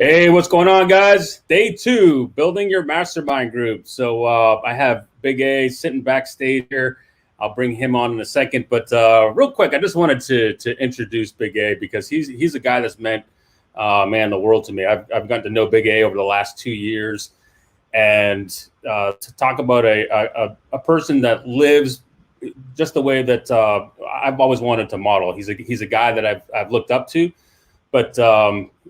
Hey, what's going on, guys? Day 2, building your mastermind group. So I have Big A sitting backstage here. I'll bring him on in a second, but real quick, I just wanted to introduce Big A because he's a guy that's meant the world to me. I've gotten to know Big A over the last 2 years, and to talk about a person that lives just the way that I've always wanted to model. He's a guy that I've looked up to. But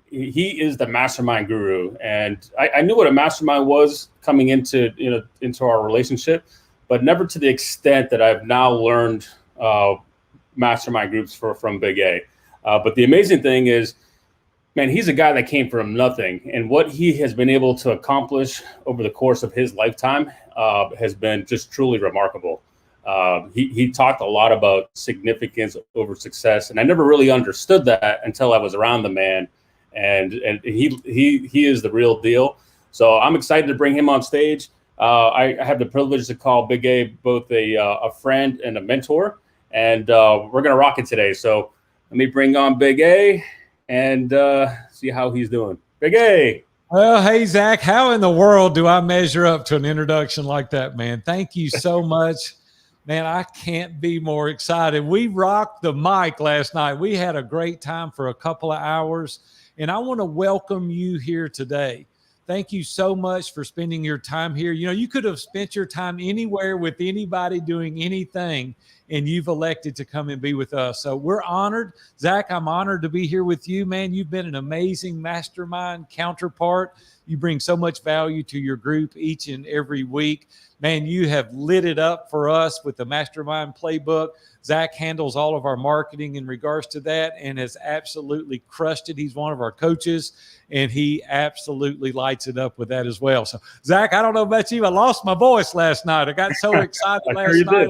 he is the mastermind guru, and I knew what a mastermind was coming into our relationship, but never to the extent that I've now learned mastermind groups from Big A. But the amazing thing is, man, he's a guy that came from nothing, and what he has been able to accomplish over the course of his lifetime has been just truly remarkable. He talked a lot about significance over success, and I never really understood that until I was around the man, and he is the real deal. So I'm excited to bring him on stage. I have the privilege to call Big A both a friend and a mentor, and we're gonna rock it today. So let me bring on Big A and see how he's doing. Big A. Well, hey, Zach, how in the world do I measure up to an introduction like that, man? Thank you so much. Man, I can't be more excited. We rocked the mic last night. We had a great time for a couple of hours, and I want to welcome you here today. Thank you so much for spending your time here. You know, you could have spent your time anywhere with anybody doing anything, and you've elected to come and be with us. So we're honored. Zach, I'm honored to be here with you, man. You've been an amazing mastermind counterpart. You bring so much value to your group each and every week. Man, you have lit it up for us with the Mastermind Playbook. Zach handles all of our marketing in regards to that and has absolutely crushed it. He's one of our coaches, and he absolutely lights it up with that as well. So, Zach, I don't know about you. I lost my voice last night. I got so excited last night.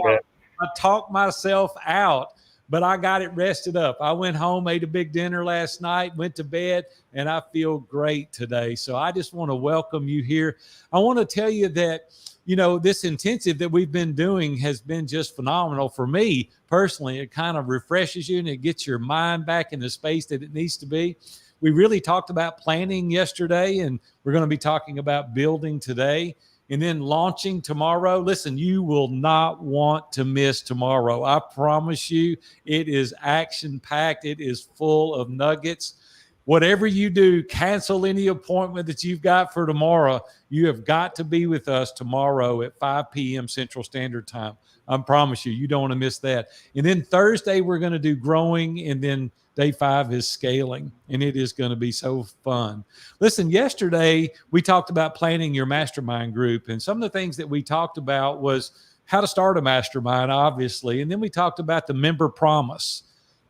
I talked myself out, but I got it rested up. I went home, ate a big dinner last night, went to bed, and I feel great today. So I just want to welcome you here. I want to tell you that, you know, this intensive that we've been doing has been just phenomenal for me personally. It kind of refreshes you and it gets your mind back in the space that it needs to be. We really talked about planning yesterday, and we're going to be talking about building today and then launching tomorrow. Listen, you will not want to miss tomorrow. I promise you, it is action-packed. It is full of nuggets. Whatever you do, cancel any appointment that you've got for tomorrow. You have got to be with us tomorrow at 5 p.m. Central Standard Time. I promise you, you don't want to miss that. And then Thursday, we're going to do growing, and then day 5 is scaling, and it is going to be so fun. Listen, yesterday, we talked about planning your mastermind group, and some of the things that we talked about was how to start a mastermind, obviously, and then we talked about the member promise.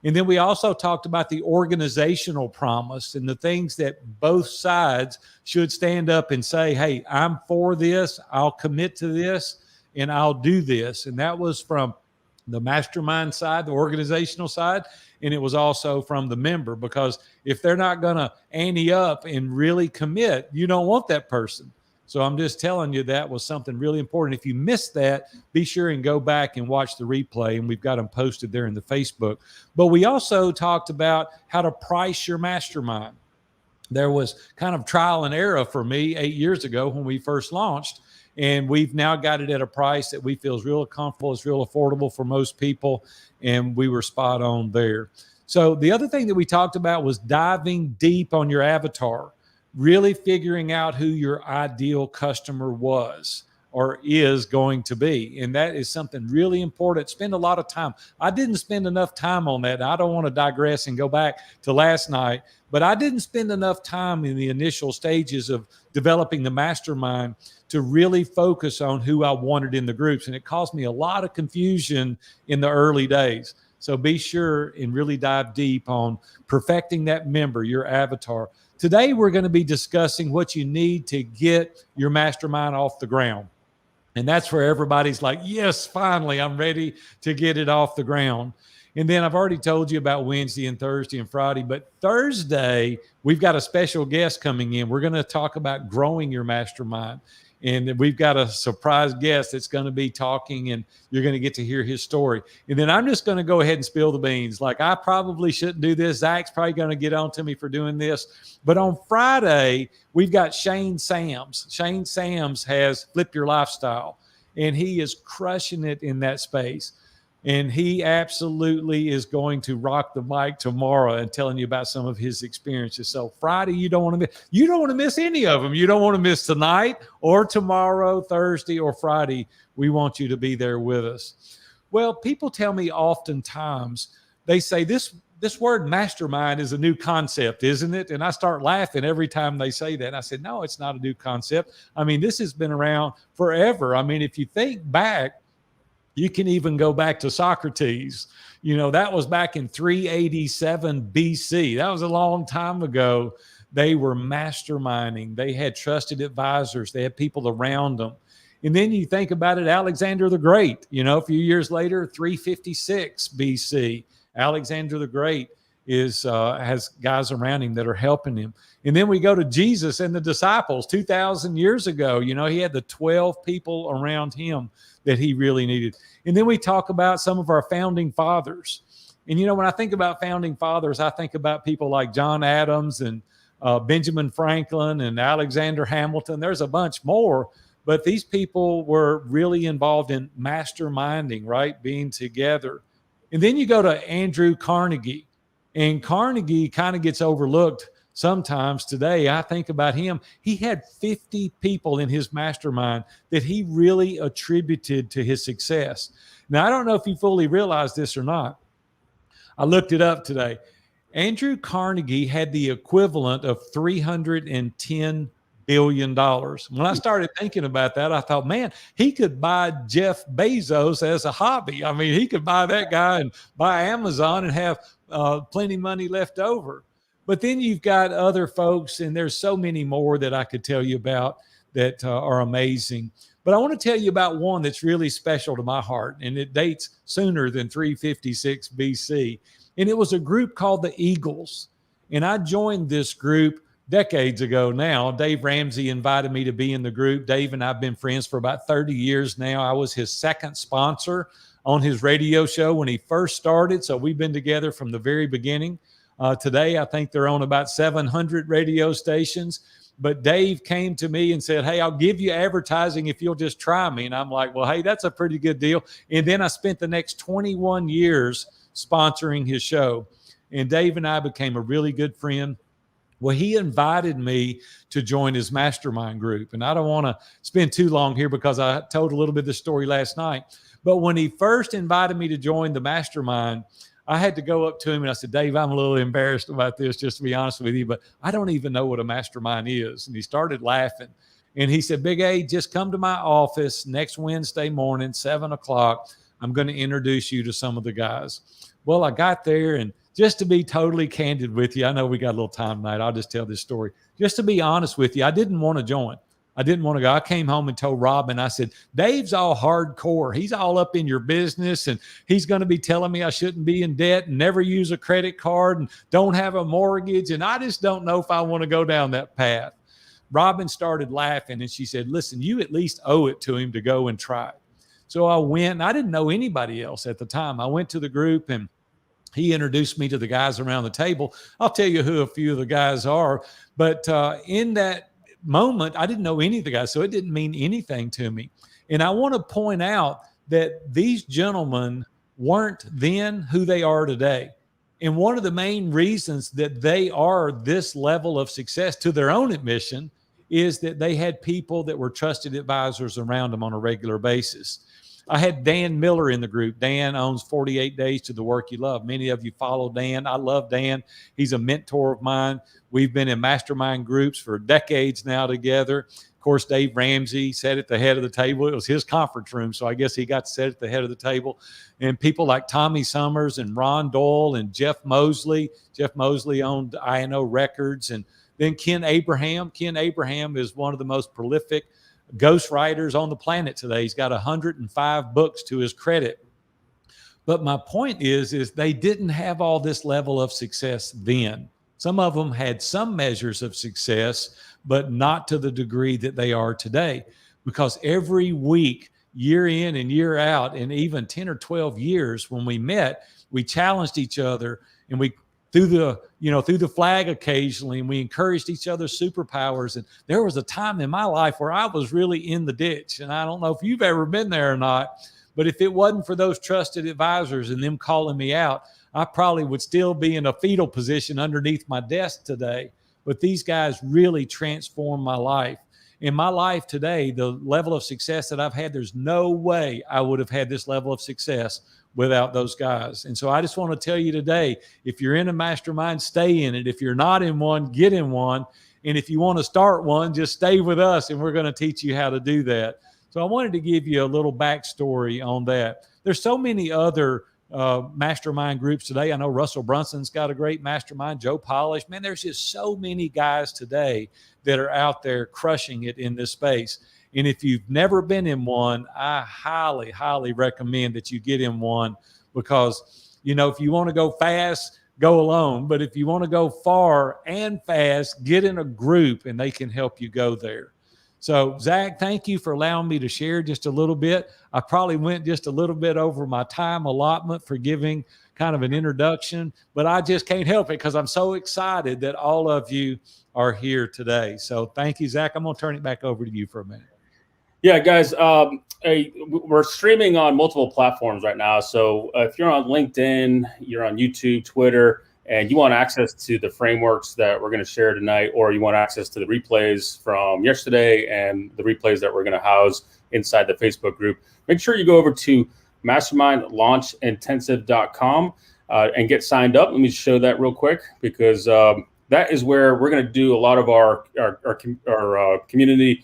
And then we also talked about the organizational promise and the things that both sides should stand up and say, hey, I'm for this, I'll commit to this, and I'll do this. And that was from the mastermind side, the organizational side, and it was also from the member, because if they're not going to ante up and really commit, you don't want that person. So I'm just telling you that was something really important. If you missed that, be sure and go back and watch the replay, and we've got them posted there in the Facebook. But we also talked about how to price your mastermind. There was kind of trial and error for me 8 years ago when we first launched, and we've now got it at a price that we feel is real comfortable, it's real affordable for most people, and we were spot on there. So the other thing that we talked about was diving deep on your avatar. Really figuring out who your ideal customer was or is going to be. And that is something really important. Spend a lot of time. I didn't spend enough time on that. I don't want to digress and go back to last night, but I didn't spend enough time in the initial stages of developing the mastermind to really focus on who I wanted in the groups. And it caused me a lot of confusion in the early days. So be sure and really dive deep on perfecting that member, your avatar. Today, we're going to be discussing what you need to get your mastermind off the ground. And that's where everybody's like, yes, finally, I'm ready to get it off the ground. And then I've already told you about Wednesday and Thursday and Friday, but Thursday, we've got a special guest coming in. We're going to talk about growing your mastermind. And we've got a surprise guest that's going to be talking, and you're going to get to hear his story. And then I'm just going to go ahead and spill the beans. Like, I probably shouldn't do this. Zach's probably going to get on to me for doing this. But on Friday, we've got Shane Sams. Shane Sams has Flip Your Lifestyle, and he is crushing it in that space. And he absolutely is going to rock the mic tomorrow and telling you about some of his experiences. So Friday, you don't want to miss any of them. You don't want to miss tonight or tomorrow, Thursday or Friday. We want you to be there with us. Well, people tell me oftentimes, they say this word mastermind is a new concept, isn't it? And I start laughing every time they say that. And I said, no, it's not a new concept. I mean, this has been around forever. I mean, if you think back, you can even go back to Socrates. You know, that was back in 387 BC. That was a long time ago. They were masterminding. They had trusted advisors. They had people around them. And then you think about it, Alexander the Great, you know, a few years later, 356 BC, Alexander the Great has guys around him that are helping him. And then we go to Jesus and the disciples 2,000 years ago. You know, he had the 12 people around him that he really needed. And then we talk about some of our founding fathers. And, you know, when I think about founding fathers, I think about people like John Adams and Benjamin Franklin and Alexander Hamilton. There's a bunch more, but these people were really involved in masterminding, right? Being together. And then you go to Andrew Carnegie, and Carnegie kind of gets overlooked sometimes today. I think about him. He had 50 people in his mastermind that he really attributed to his success. Now, I don't know if you fully realize this or not. I looked it up today. Andrew Carnegie had the equivalent of $310 billion. When I started thinking about that, I thought, man, he could buy Jeff Bezos as a hobby. I mean, he could buy that guy and buy Amazon and have plenty of money left over. But then you've got other folks, and there's so many more that I could tell you about that are amazing. But I want to tell you about one that's really special to my heart, and it dates sooner than 356 BC. And it was a group called the Eagles. And I joined this group decades ago now. Dave Ramsey invited me to be in the group. Dave and I have been friends for about 30 years now. I was his second sponsor on his radio show when he first started. So we've been together from the very beginning. Today, I think they're on about 700 radio stations. But Dave came to me and said, hey, I'll give you advertising if you'll just try me. And I'm like, well, hey, that's a pretty good deal. And then I spent the next 21 years sponsoring his show. And Dave and I became a really good friend. Well, he invited me to join his mastermind group. And I don't want to spend too long here because I told a little bit of the story last night. But when he first invited me to join the mastermind, I had to go up to him and I said, Dave, I'm a little embarrassed about this, just to be honest with you, but I don't even know what a mastermind is. And he started laughing. And he said, Big A, just come to my office next Wednesday morning, 7:00. I'm going to introduce you to some of the guys. Well, I got there, and just to be totally candid with you, I know we got a little time tonight. I'll just tell this story. Just to be honest with you, I didn't want to join. I didn't want to go. I came home and told Robin, I said, Dave's all hardcore. He's all up in your business, and he's going to be telling me I shouldn't be in debt and never use a credit card and don't have a mortgage. And I just don't know if I want to go down that path. Robin started laughing, and she said, listen, you at least owe it to him to go and try it. So I went, and I didn't know anybody else at the time. I went to the group, and he introduced me to the guys around the table. I'll tell you who a few of the guys are. But in that moment, I didn't know any of the guys, so it didn't mean anything to me. And I want to point out that these gentlemen weren't then who they are today. And one of the main reasons that they are this level of success, to their own admission, is that they had people that were trusted advisors around them on a regular basis. I had Dan Miller in the group. Dan owns 48 Days to the Work You Love. Many of you follow Dan. I love Dan. He's a mentor of mine. We've been in mastermind groups for decades now together. Of course, Dave Ramsey sat at the head of the table. It was his conference room, so I guess he got to sit at the head of the table. And people like Tommy Summers and Ron Doyle and Jeff Mosley. Jeff Mosley owned INO Records. And then Ken Abraham. Ken Abraham is one of the most prolific ghostwriters on the planet today. He's got 105 books to his credit. But my point is they didn't have all this level of success then. Some of them had some measures of success, but not to the degree that they are today. because every week, year in and year out, and even 10 or 12 years when we met, we challenged each other, and we threw the flag occasionally, and we encouraged each other's superpowers. And there was a time in my life where I was really in the ditch. And I don't know if you've ever been there or not, but if it wasn't for those trusted advisors and them calling me out, I probably would still be in a fetal position underneath my desk today. But these guys really transformed my life. In my life today, the level of success that I've had, there's no way I would have had this level of success without those guys. And so I just want to tell you today, if you're in a mastermind, stay in it. If you're not in one, get in one. And if you want to start one, just stay with us, and we're going to teach you how to do that. So I wanted to give you a little backstory on that. There's so many other mastermind groups today. I know Russell Brunson's got a great mastermind, Joe Polish. Man, there's just so many guys today that are out there crushing it in this space. And if you've never been in one, I highly, highly recommend that you get in one, because, if you want to go fast, go alone. But if you want to go far and fast, get in a group, and they can help you go there. So, Zach, thank you for allowing me to share just a little bit. I probably went just a little bit over my time allotment for giving kind of an introduction, but I just can't help it because I'm so excited that all of you are here today. So thank you, Zach. I'm going to turn it back over to you for a minute. Yeah, guys, we're streaming on multiple platforms right now. So if you're on LinkedIn, you're on YouTube, Twitter, and you want access to the frameworks that we're going to share tonight, or you want access to the replays from yesterday and the replays that we're going to house inside the Facebook group, make sure you go over to mastermindlaunchintensive.com and get signed up. Let me show that real quick, because that is where we're going to do a lot of our community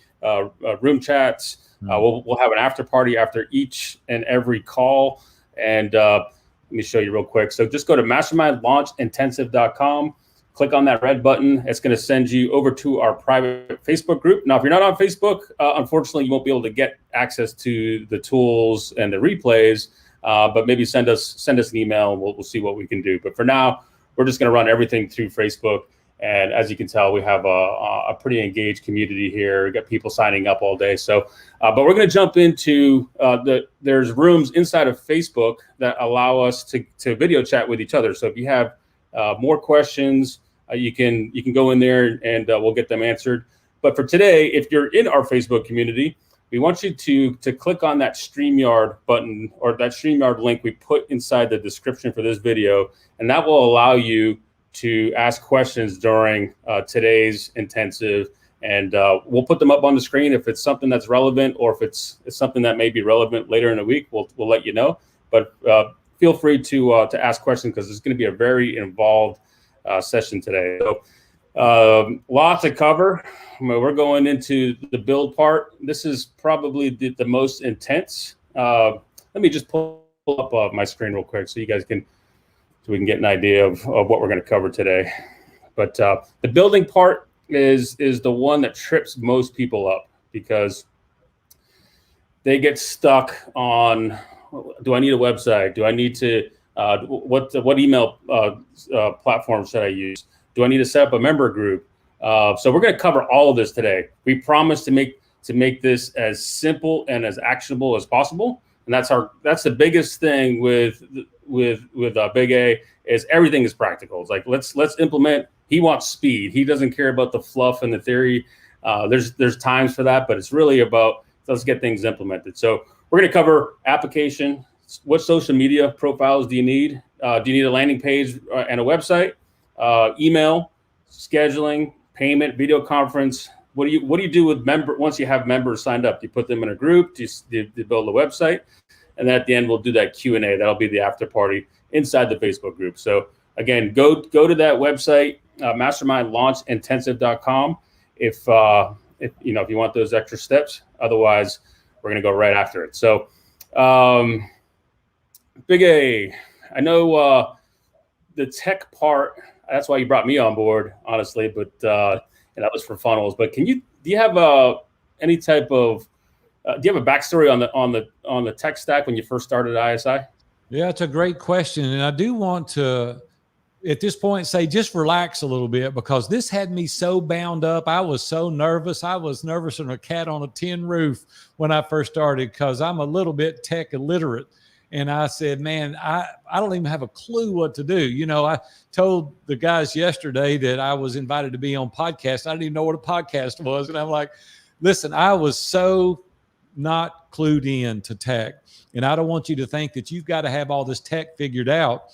room chats. We'll have an after party after each and every call. And let me show you real quick. So just go to mastermindlaunchintensive.com, click on that red button. It's going to send you over to our private Facebook group. Now, if you're not on Facebook, unfortunately, you won't be able to get access to the tools and the replays, but maybe send us an email, and we'll see what we can do. But for now, we're just going to run everything through Facebook. And as you can tell, we have a pretty engaged community here. We've got people signing up all day. So, but we're going to jump into there's rooms inside of Facebook that allow us to video chat with each other. So if you have more questions, you can go in there and we'll get them answered. But for today, if you're in our Facebook community, we want you to click on that StreamYard button, or that StreamYard link we put inside the description for this video, and that will allow you to ask questions during today's intensive, and we'll put them up on the screen if it's something that's relevant, or if it's something that may be relevant later in the week. We'll let you know. But feel free to ask questions, because it's going to be a very involved session today. So lots to cover. We're going into the build part. This is probably the most intense. Let me just pull up my screen real quick so you guys can. So we can get an idea of what we're going to cover today. But the building part is the one that trips most people up, because they get stuck on, do I need a website? Do I need to, what email platform should I use? Do I need to set up a member group? So we're going to cover all of this today. We promise to make this as simple and as actionable as possible. And that's the biggest thing with Big A, is everything is practical. It's like, let's implement. He wants speed. He doesn't care about the fluff and the theory. There's times for that, but it's really about, let's get things implemented. So we're going to cover application. What social media profiles do you need? Do you need a landing page and a website? Email, scheduling, payment, video conference. What do you do with once you have members signed up? Do you put them in a group? Do you build a website? And then at the end, we'll do that Q&A. That'll be the after party inside the Facebook group. So again, go to that website, mastermindlaunchintensive.com, if you want those extra steps. Otherwise, we're going to go right after it. So Big A, I know the tech part, that's why you brought me on board, honestly, but and that was for funnels. But do you have any type of do you have a backstory on the tech stack when you first started at ISI? Yeah, it's a great question. And I do want to at this point say, just relax a little bit, because this had me so bound up. I was so nervous. I was nervous than a cat on a tin roof when I first started, because I'm a little bit tech illiterate. And I said, man, I don't even have a clue what to do. You know, I told the guys yesterday that I was invited to be on podcast. I didn't even know what a podcast was. And I'm like, listen, I was so not clued in to tech. And I don't want you to think that you've got to have all this tech figured out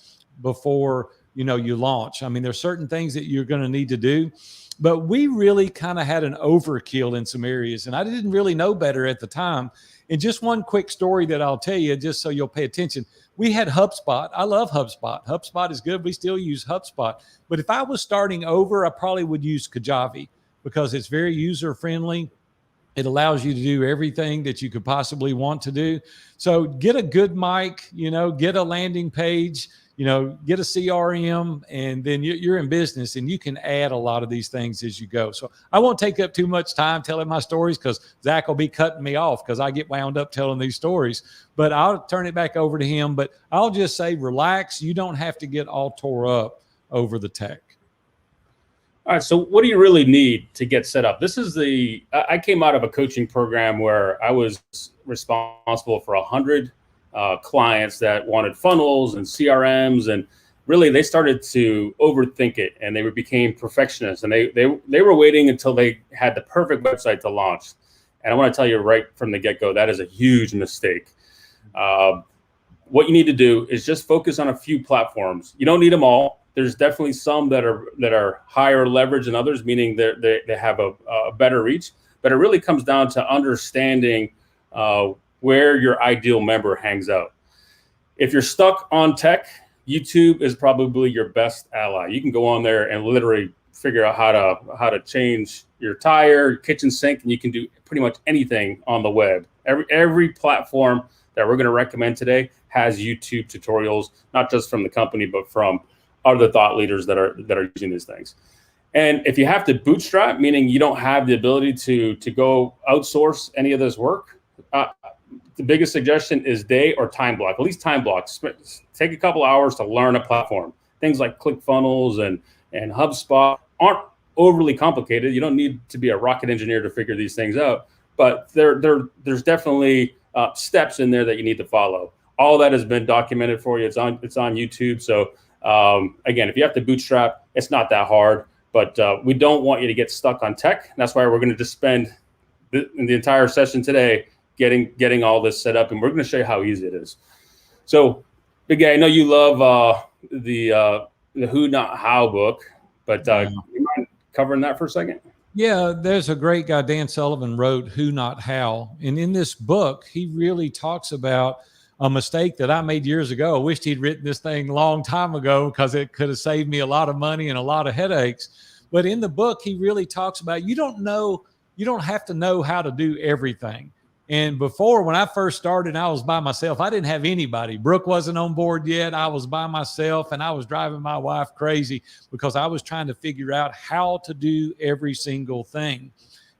before, you know, you launch. I mean, there's certain things that you're going to need to do, but we really kind of had an overkill in some areas, and I didn't really know better at the time. And just one quick story that I'll tell you, just so you'll pay attention. We had HubSpot. I love HubSpot. HubSpot is good. We still use HubSpot. But if I was starting over, I probably would use Kajabi, because it's very user-friendly. It allows you to do everything that you could possibly want to do. So get a good mic, you know, get a landing page, you know, get a CRM, and then you're in business, and you can add a lot of these things as you go. So I won't take up too much time telling my stories, because Zach will be cutting me off because I get wound up telling these stories. But I'll turn it back over to him. But I'll just say, relax. You don't have to get all tore up over the tech. All right. So what do you really need to get set up? I came out of a coaching program where I was responsible for 100 clients that wanted funnels and CRMs, and really they started to overthink it, and they became perfectionists, and they were waiting until they had the perfect website to launch. And I want to tell you right from the get-go, that is a huge mistake. What you need to do is just focus on a few platforms. You don't need them all. There's definitely some that are higher leverage than others, meaning they have a better reach. But it really comes down to understanding where your ideal member hangs out. If you're stuck on tech, YouTube is probably your best ally. You can go on there and literally figure out how to change your tire, your kitchen sink, and you can do pretty much anything on the web. Every platform that we're going to recommend today has YouTube tutorials, not just from the company, but from other thought leaders that are using these things. And if you have to bootstrap, meaning you don't have the ability to go outsource any of this work, the biggest suggestion is day or time block, at least time blocks. Take a couple hours to learn a platform. Things like ClickFunnels and HubSpot aren't overly complicated. You don't need to be a rocket engineer to figure these things out, but there's definitely steps in there that you need to follow. All that has been documented for you. It's on YouTube. So again, if you have to bootstrap, it's not that hard, but we don't want you to get stuck on tech. That's why we're going to just spend the entire session today getting all this set up, and we're going to show you how easy it is. So, Big Guy, I know you love the Who Not How book, but you mind covering that for a second? Yeah, there's a great guy, Dan Sullivan, wrote Who Not How. And in this book, he really talks about a mistake that I made years ago. I wished he'd written this thing a long time ago, because it could have saved me a lot of money and a lot of headaches. But in the book, he really talks about you don't have to know how to do everything. And before, when I first started, I was by myself. I didn't have anybody. Brooke wasn't on board yet. I was by myself, and I was driving my wife crazy because I was trying to figure out how to do every single thing.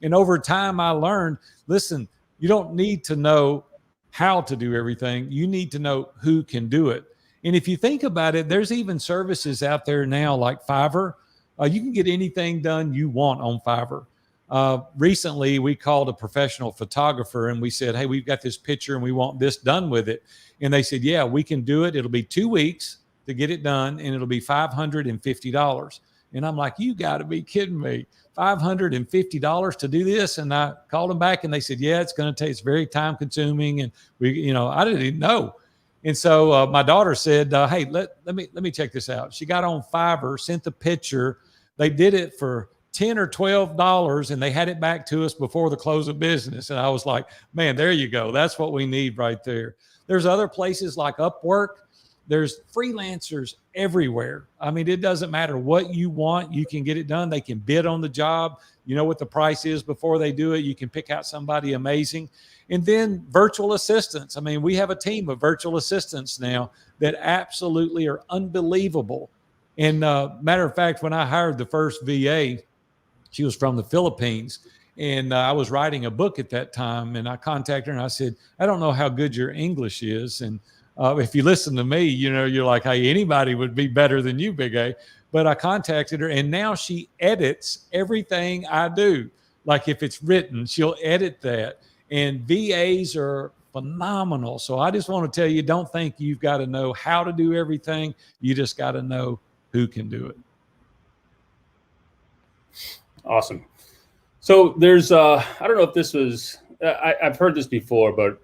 And over time, I learned, listen, you don't need to know how to do everything. You need to know who can do it. And if you think about it, there's even services out there now like Fiverr. You can get anything done you want on Fiverr. Recently, we called a professional photographer and we said, hey, we've got this picture and we want this done with it. And they said, yeah, we can do it. It'll be 2 weeks to get it done, and it'll be $550. And I'm like, you got to be kidding me. $550 to do this? And I called them back and they said, yeah, it's very time consuming. And I didn't even know. And so my daughter said, hey, let me check this out. She got on Fiverr, sent the picture. They did it for $10 or $12, and they had it back to us before the close of business. And I was like, man, there you go. That's what we need right there. There's other places like Upwork. There's freelancers everywhere. I mean, it doesn't matter what you want. You can get it done. They can bid on the job. You know what the price is before they do it. You can pick out somebody amazing. And then virtual assistants. I mean, we have a team of virtual assistants now that absolutely are unbelievable. And matter of fact, when I hired the first VA, she was from the Philippines, and I was writing a book at that time, and I contacted her and I said, I don't know how good your English is. And If you listen to me, you're like, hey, anybody would be better than you, Big A. But I contacted her, and now she edits everything I do. Like if it's written, she'll edit that. And VAs are phenomenal. So I just want to tell you, don't think you've got to know how to do everything. You just got to know who can do it. Awesome. So there's, I don't know if this was, I've heard this before, but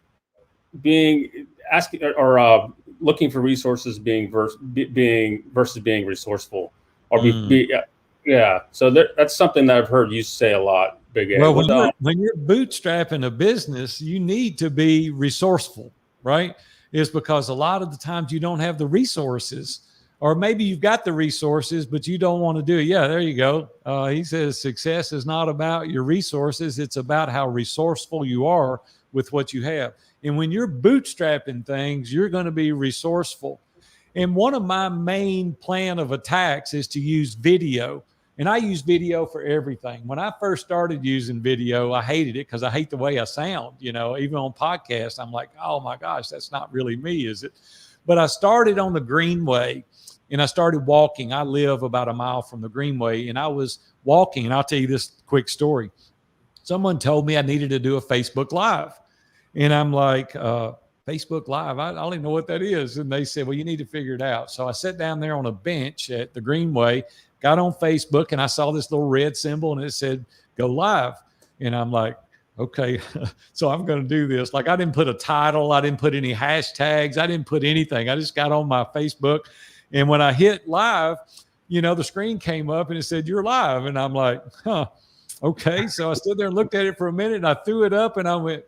looking for resources versus being resourceful, or yeah. So that's something that I've heard you say a lot, Big A. Well, when you're bootstrapping a business, you need to be resourceful, right? It's because a lot of the times you don't have the resources, or maybe you've got the resources, but you don't want to do it. Yeah, there you go. He says success is not about your resources. It's about how resourceful you are with what you have. And when you're bootstrapping things, you're going to be resourceful. And one of my main plan of attacks is to use video. And I use video for everything. When I first started using video, I hated it because I hate the way I sound. Even on podcasts, I'm like, oh my gosh, that's not really me, is it? But I started on the Greenway and I started walking. I live about a mile from the Greenway, and I was walking. And I'll tell you this quick story. Someone told me I needed to do a Facebook Live. And I'm like, Facebook Live, I don't even know what that is. And they said, well, you need to figure it out. So I sat down there on a bench at the Greenway, got on Facebook, and I saw this little red symbol, and it said, go live. And I'm like, okay, so I'm going to do this. Like, I didn't put a title. I didn't put any hashtags. I didn't put anything. I just got on my Facebook. And when I hit live, the screen came up and it said, you're live. And I'm like, okay. So I stood there and looked at it for a minute, and I threw it up, and I went,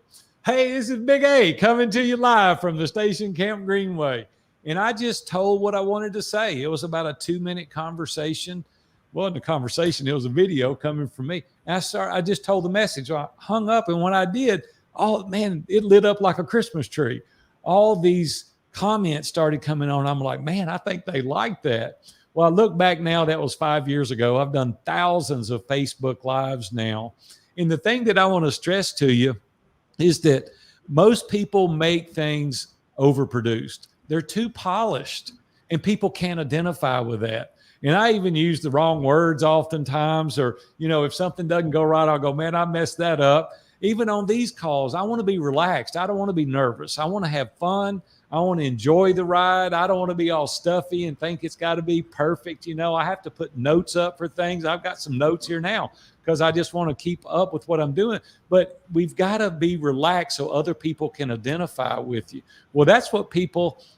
hey, this is Big A coming to you live from the Station Camp Greenway. And I just told what I wanted to say. It was about a 2-minute conversation. It wasn't a conversation. It was a video coming from me. And I just told the message. I hung up, and when I did, oh, man, it lit up like a Christmas tree. All these comments started coming on. I'm like, man, I think they like that. Well, I look back now, that was 5 years ago. I've done thousands of Facebook Lives now. And the thing that I want to stress to you is that most people make things overproduced. They're too polished, and people can't identify with that. And I even use the wrong words oftentimes, or, if something doesn't go right, I'll go, man, I messed that up. Even on these calls, I want to be relaxed. I don't want to be nervous. I want to have fun. I want to enjoy the ride. I don't want to be all stuffy and think it's got to be perfect. I have to put notes up for things. I've got some notes here now because I just want to keep up with what I'm doing. But we've got to be relaxed so other people can identify with you. Well, that's what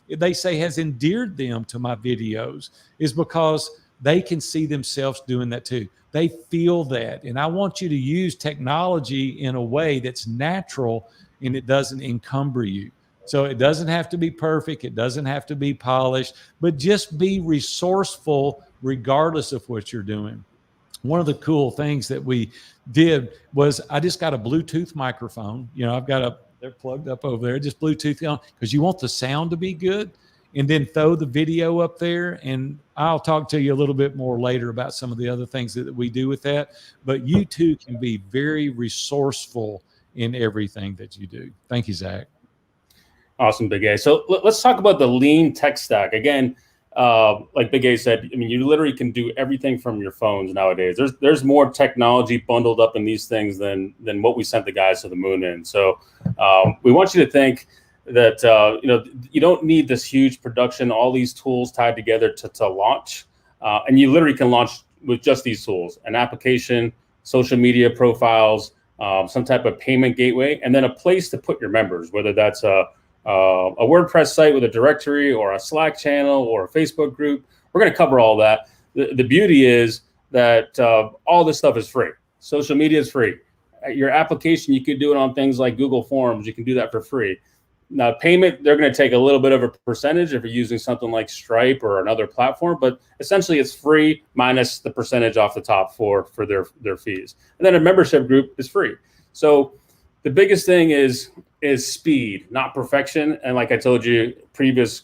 they say has endeared them to my videos, is because they can see themselves doing that too. They feel that. And I want you to use technology in a way that's natural and it doesn't encumber you. So it doesn't have to be perfect. It doesn't have to be polished, but just be resourceful regardless of what you're doing. One of the cool things that we did was I just got a Bluetooth microphone. They're plugged up over there, just Bluetooth on, because you want the sound to be good, and then throw the video up there. And I'll talk to you a little bit more later about some of the other things that we do with that. But you too can be very resourceful in everything that you do. Thank you, Zach. Awesome, Big A. So let's talk about the lean tech stack. Again, like Big A said, you literally can do everything from your phones nowadays. There's more technology bundled up in these things than what we sent the guys to the moon in. So we want you to think that you don't need this huge production, all these tools tied together to launch. And you literally can launch with just these tools: an application, social media profiles, some type of payment gateway, and then a place to put your members, whether that's a WordPress site with a directory, or a Slack channel, or a Facebook group. We're going to cover all that. The beauty is that all this stuff is free. Social media is free. Your application, you could do it on things like Google Forms. You can do that for free. Now, payment, they're going to take a little bit of a percentage if you're using something like Stripe or another platform, but essentially it's free minus the percentage off the top for their fees. And then a membership group is free. So the biggest thing is speed, not perfection. And like I told you, previous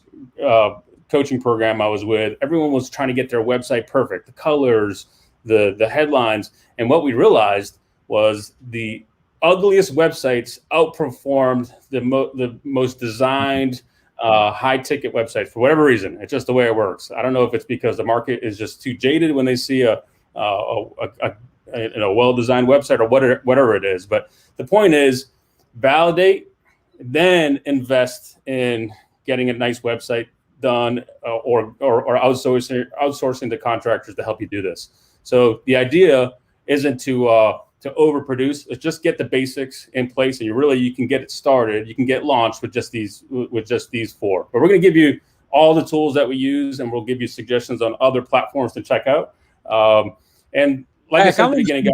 coaching program I was with, everyone was trying to get their website perfect, the colors, the headlines. And what we realized was the ugliest websites outperformed the most designed, high ticket websites for whatever reason. It's just the way it works. I don't know if it's because the market is just too jaded when they see a well-designed website or whatever it is. But the point is, validate, then invest in getting a nice website done, or outsourcing to contractors to help you do this. So the idea isn't to overproduce. It's just get the basics in place, and you can get it started. You can get launched with just these four. But we're going to give you all the tools that we use, and we'll give you suggestions on other platforms to check out. And like I said at the beginning,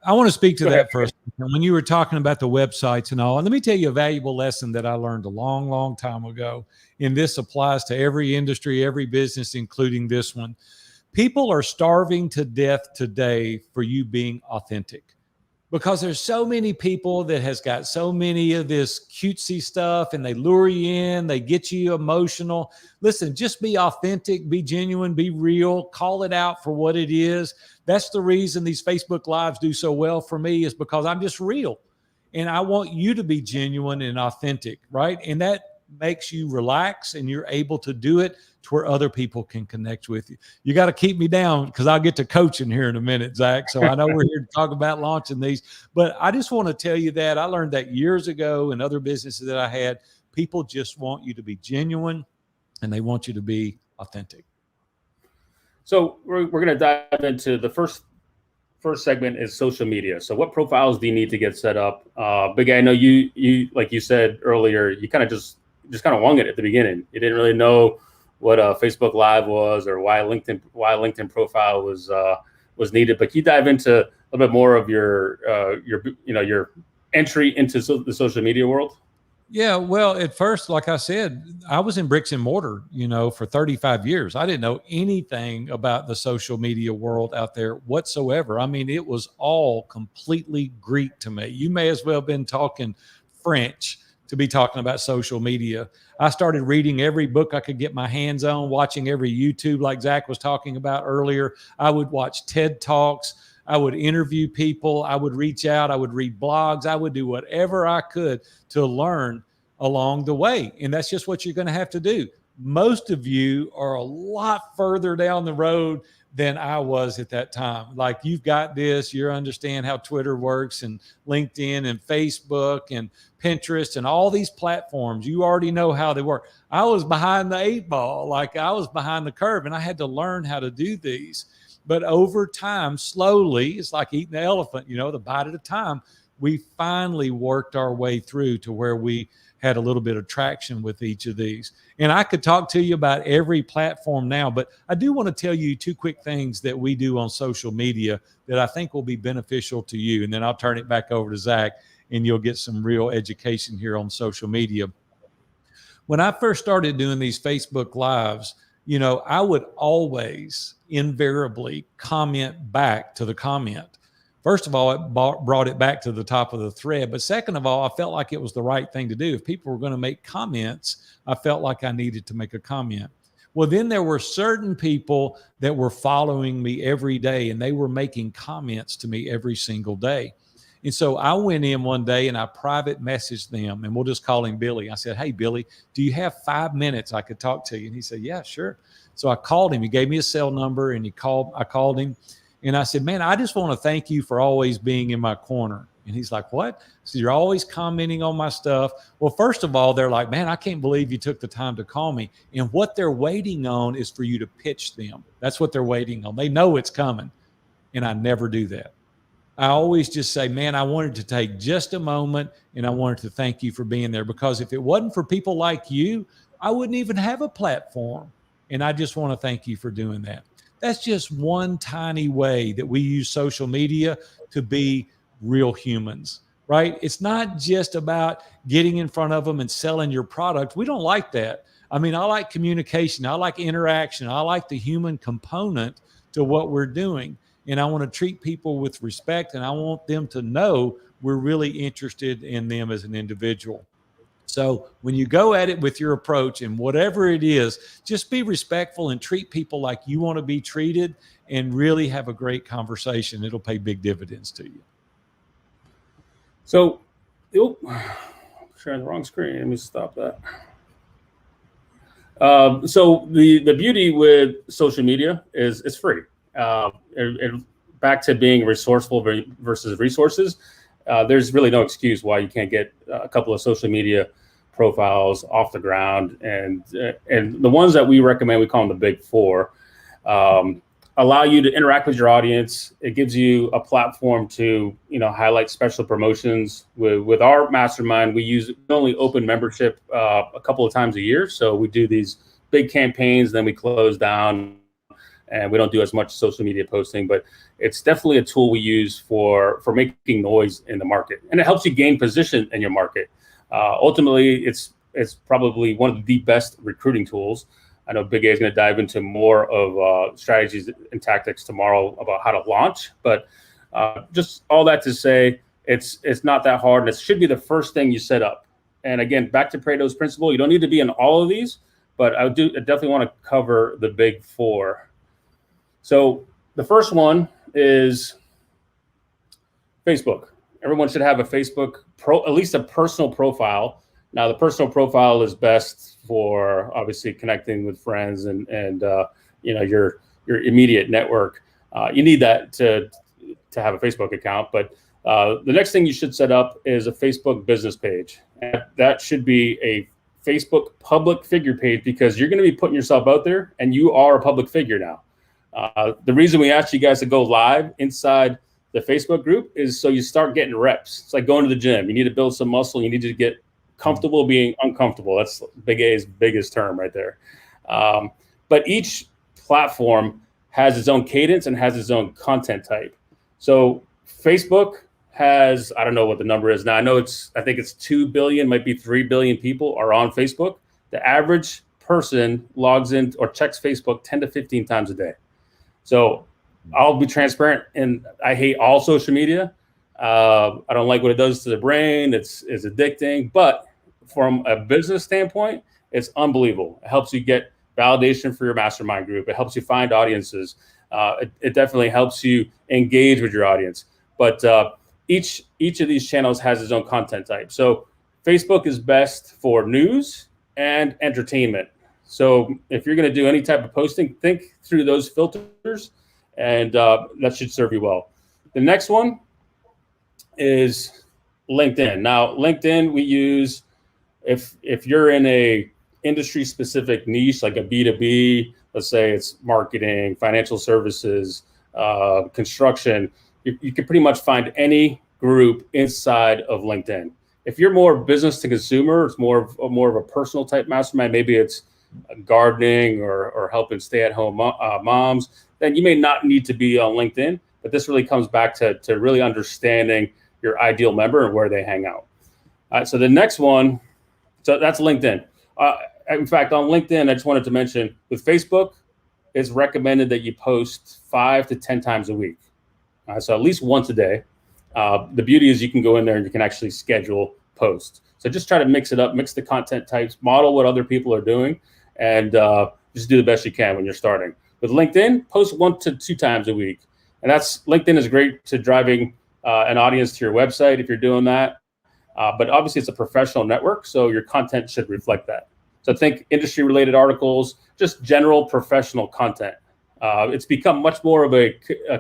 I want to speak to that first. When you were talking about the websites and all, and let me tell you a valuable lesson that I learned a long, long time ago. And this applies to every industry, every business, including this one. People are starving to death today for you being authentic, because there's so many people that has got so many of this cutesy stuff, and they lure you in, they get you emotional. Listen, just be authentic, be genuine, be real, call it out for what it is. That's the reason these Facebook Lives do so well for me, is because I'm just real. And I want you to be genuine and authentic, right? And that makes you relax, and you're able to do it to where other people can connect with you. You got to keep me down, because I'll get to coaching here in a minute, Zach. So I know we're here to talk about launching these, but I just want to tell you that I learned that years ago in other businesses that I had. People just want you to be genuine, and they want you to be authentic. So we're going to dive into the first segment is social media. So what profiles do you need to get set up? Big Guy, I know you like you said earlier, you kind of just kind of wung it at the beginning. You didn't really know what a Facebook Live was, or why LinkedIn profile was needed. But can you dive into a little bit more of your entry into the social media world? Yeah, well, at first, like I said, I was in bricks and mortar, for 35 years. I didn't know anything about the social media world out there whatsoever. I mean, it was all completely Greek to me. You may as well have been talking French to be talking about social media. I started reading every book I could get my hands on, watching every YouTube, like Zach was talking about earlier. I would watch TED Talks. I would interview people. I would reach out. I would read blogs. I would do whatever I could to learn along the way. And that's just what you're going to have to do. Most of you are a lot further down the road than I was at that time. Like, you've got this, you understand how Twitter works, and LinkedIn and Facebook and Pinterest and all these platforms. You already know how they work. I was behind the 8 ball. Like, I was behind the curve, and I had to learn how to do these. But over time, slowly, it's like eating the elephant, the bite at a time, we finally worked our way through to where we had a little bit of traction with each of these. And I could talk to you about every platform now, but I do want to tell you 2 quick things that we do on social media that I think will be beneficial to you. And then I'll turn it back over to Zach, and you'll get some real education here on social media. When I first started doing these Facebook Lives, I would always invariably comment back to the comment. First of all, it brought it back to the top of the thread. But second of all, I felt like it was the right thing to do. If people were going to make comments, I felt like I needed to make a comment. Well, then there were certain people that were following me every day, and they were making comments to me every single day. And so I went in one day and I private messaged them, and we'll just call him Billy. I said, "Hey, Billy, do you have 5 minutes I could talk to you?" And he said, "Yeah, sure." So I called him. He gave me a cell number, and I called him, and I said, "Man, I just want to thank you for always being in my corner." And he's like, "What?" So "You're always commenting on my stuff." Well, first of all, they're like, "Man, I can't believe you took the time to call me." And what they're waiting on is for you to pitch them. That's what they're waiting on. They know it's coming. And I never do that. I always just say, "Man, I wanted to take just a moment, and I wanted to thank you for being there, because if it wasn't for people like you, I wouldn't even have a platform. And I just want to thank you for doing that." That's just one tiny way that we use social media to be real humans, right? It's not just about getting in front of them and selling your product. We don't like that. I mean, I like communication. I like interaction. I like the human component to what we're doing. And I want to treat people with respect, and I want them to know we're really interested in them as an individual. So when you go at it with your approach, and whatever it is, just be respectful and treat people like you want to be treated, and really have a great conversation. It'll pay big dividends to you. So, sharing the wrong screen. Let me stop that. So the beauty with social media is it's free. Back to being resourceful versus resources. There's really no excuse why you can't get a couple of social media profiles off the ground, and the ones that we recommend, we call them the big four. Allow you to interact with your audience. It gives you a platform to, highlight special promotions. With our mastermind, we only open membership a couple of times a year. So we do these big campaigns, then we close down, and we don't do as much social media posting, but it's definitely a tool we use for making noise in the market. And it helps you gain position in your market. Ultimately, it's probably one of the best recruiting tools. I know Big A is going to dive into more of strategies and tactics tomorrow about how to launch, but just all that to say, it's not that hard, and it should be the first thing you set up. And again, back to Pareto's principle, you don't need to be in all of these, but I definitely want to cover the big four. So the first one is Facebook. Everyone should have a Facebook at least a personal profile. Now, the personal profile is best for obviously connecting with friends and your immediate network. You need that to have a Facebook account. But the next thing you should set up is a Facebook business page. And that should be a Facebook public figure page, because you're going to be putting yourself out there, and you are a public figure now. The reason we asked you guys to go live inside the Facebook group is so you start getting reps. It's like going to the gym. You need to build some muscle. You need to get comfortable being uncomfortable. That's Big A's biggest term right there. But each platform has its own cadence and has its own content type. So Facebook has, I don't know what the number is now. I think it's 2 billion, might be 3 billion people are on Facebook. The average person logs in or checks Facebook 10 to 15 times a day. So I'll be transparent, and I hate all social media. I don't like what it does to the brain. It's addicting, but from a business standpoint, it's unbelievable. It helps you get validation for your mastermind group. It helps you find audiences. It definitely helps you engage with your audience. But each of these channels has its own content type. So Facebook is best for news and entertainment. So if you're going to do any type of posting, think through those filters, and that should serve you well. The next one is LinkedIn. Now, LinkedIn we use if you're in a industry specific niche, like a B2B, let's say it's marketing, financial services, construction, you can pretty much find any group inside of LinkedIn. If you're more business to consumer, it's more of a personal type mastermind. Maybe it's gardening or helping stay at home moms. Then you may not need to be on LinkedIn. But this really comes back to really understanding your ideal member and where they hang out. All right, so the next one, so that's LinkedIn. In fact, on LinkedIn, I just wanted to mention with Facebook, it's recommended that you post 5 to 10 times a week. So at least once a day. The beauty is you can go in there and you can actually schedule posts. So just try to mix it up, mix the content types, model what other people are doing, and just do the best you can when you're starting. With LinkedIn, post 1 to 2 times a week. And LinkedIn is great to driving an audience to your website if you're doing that. But obviously it's a professional network, so your content should reflect that. So think industry related articles, just general professional content. It's become much more of a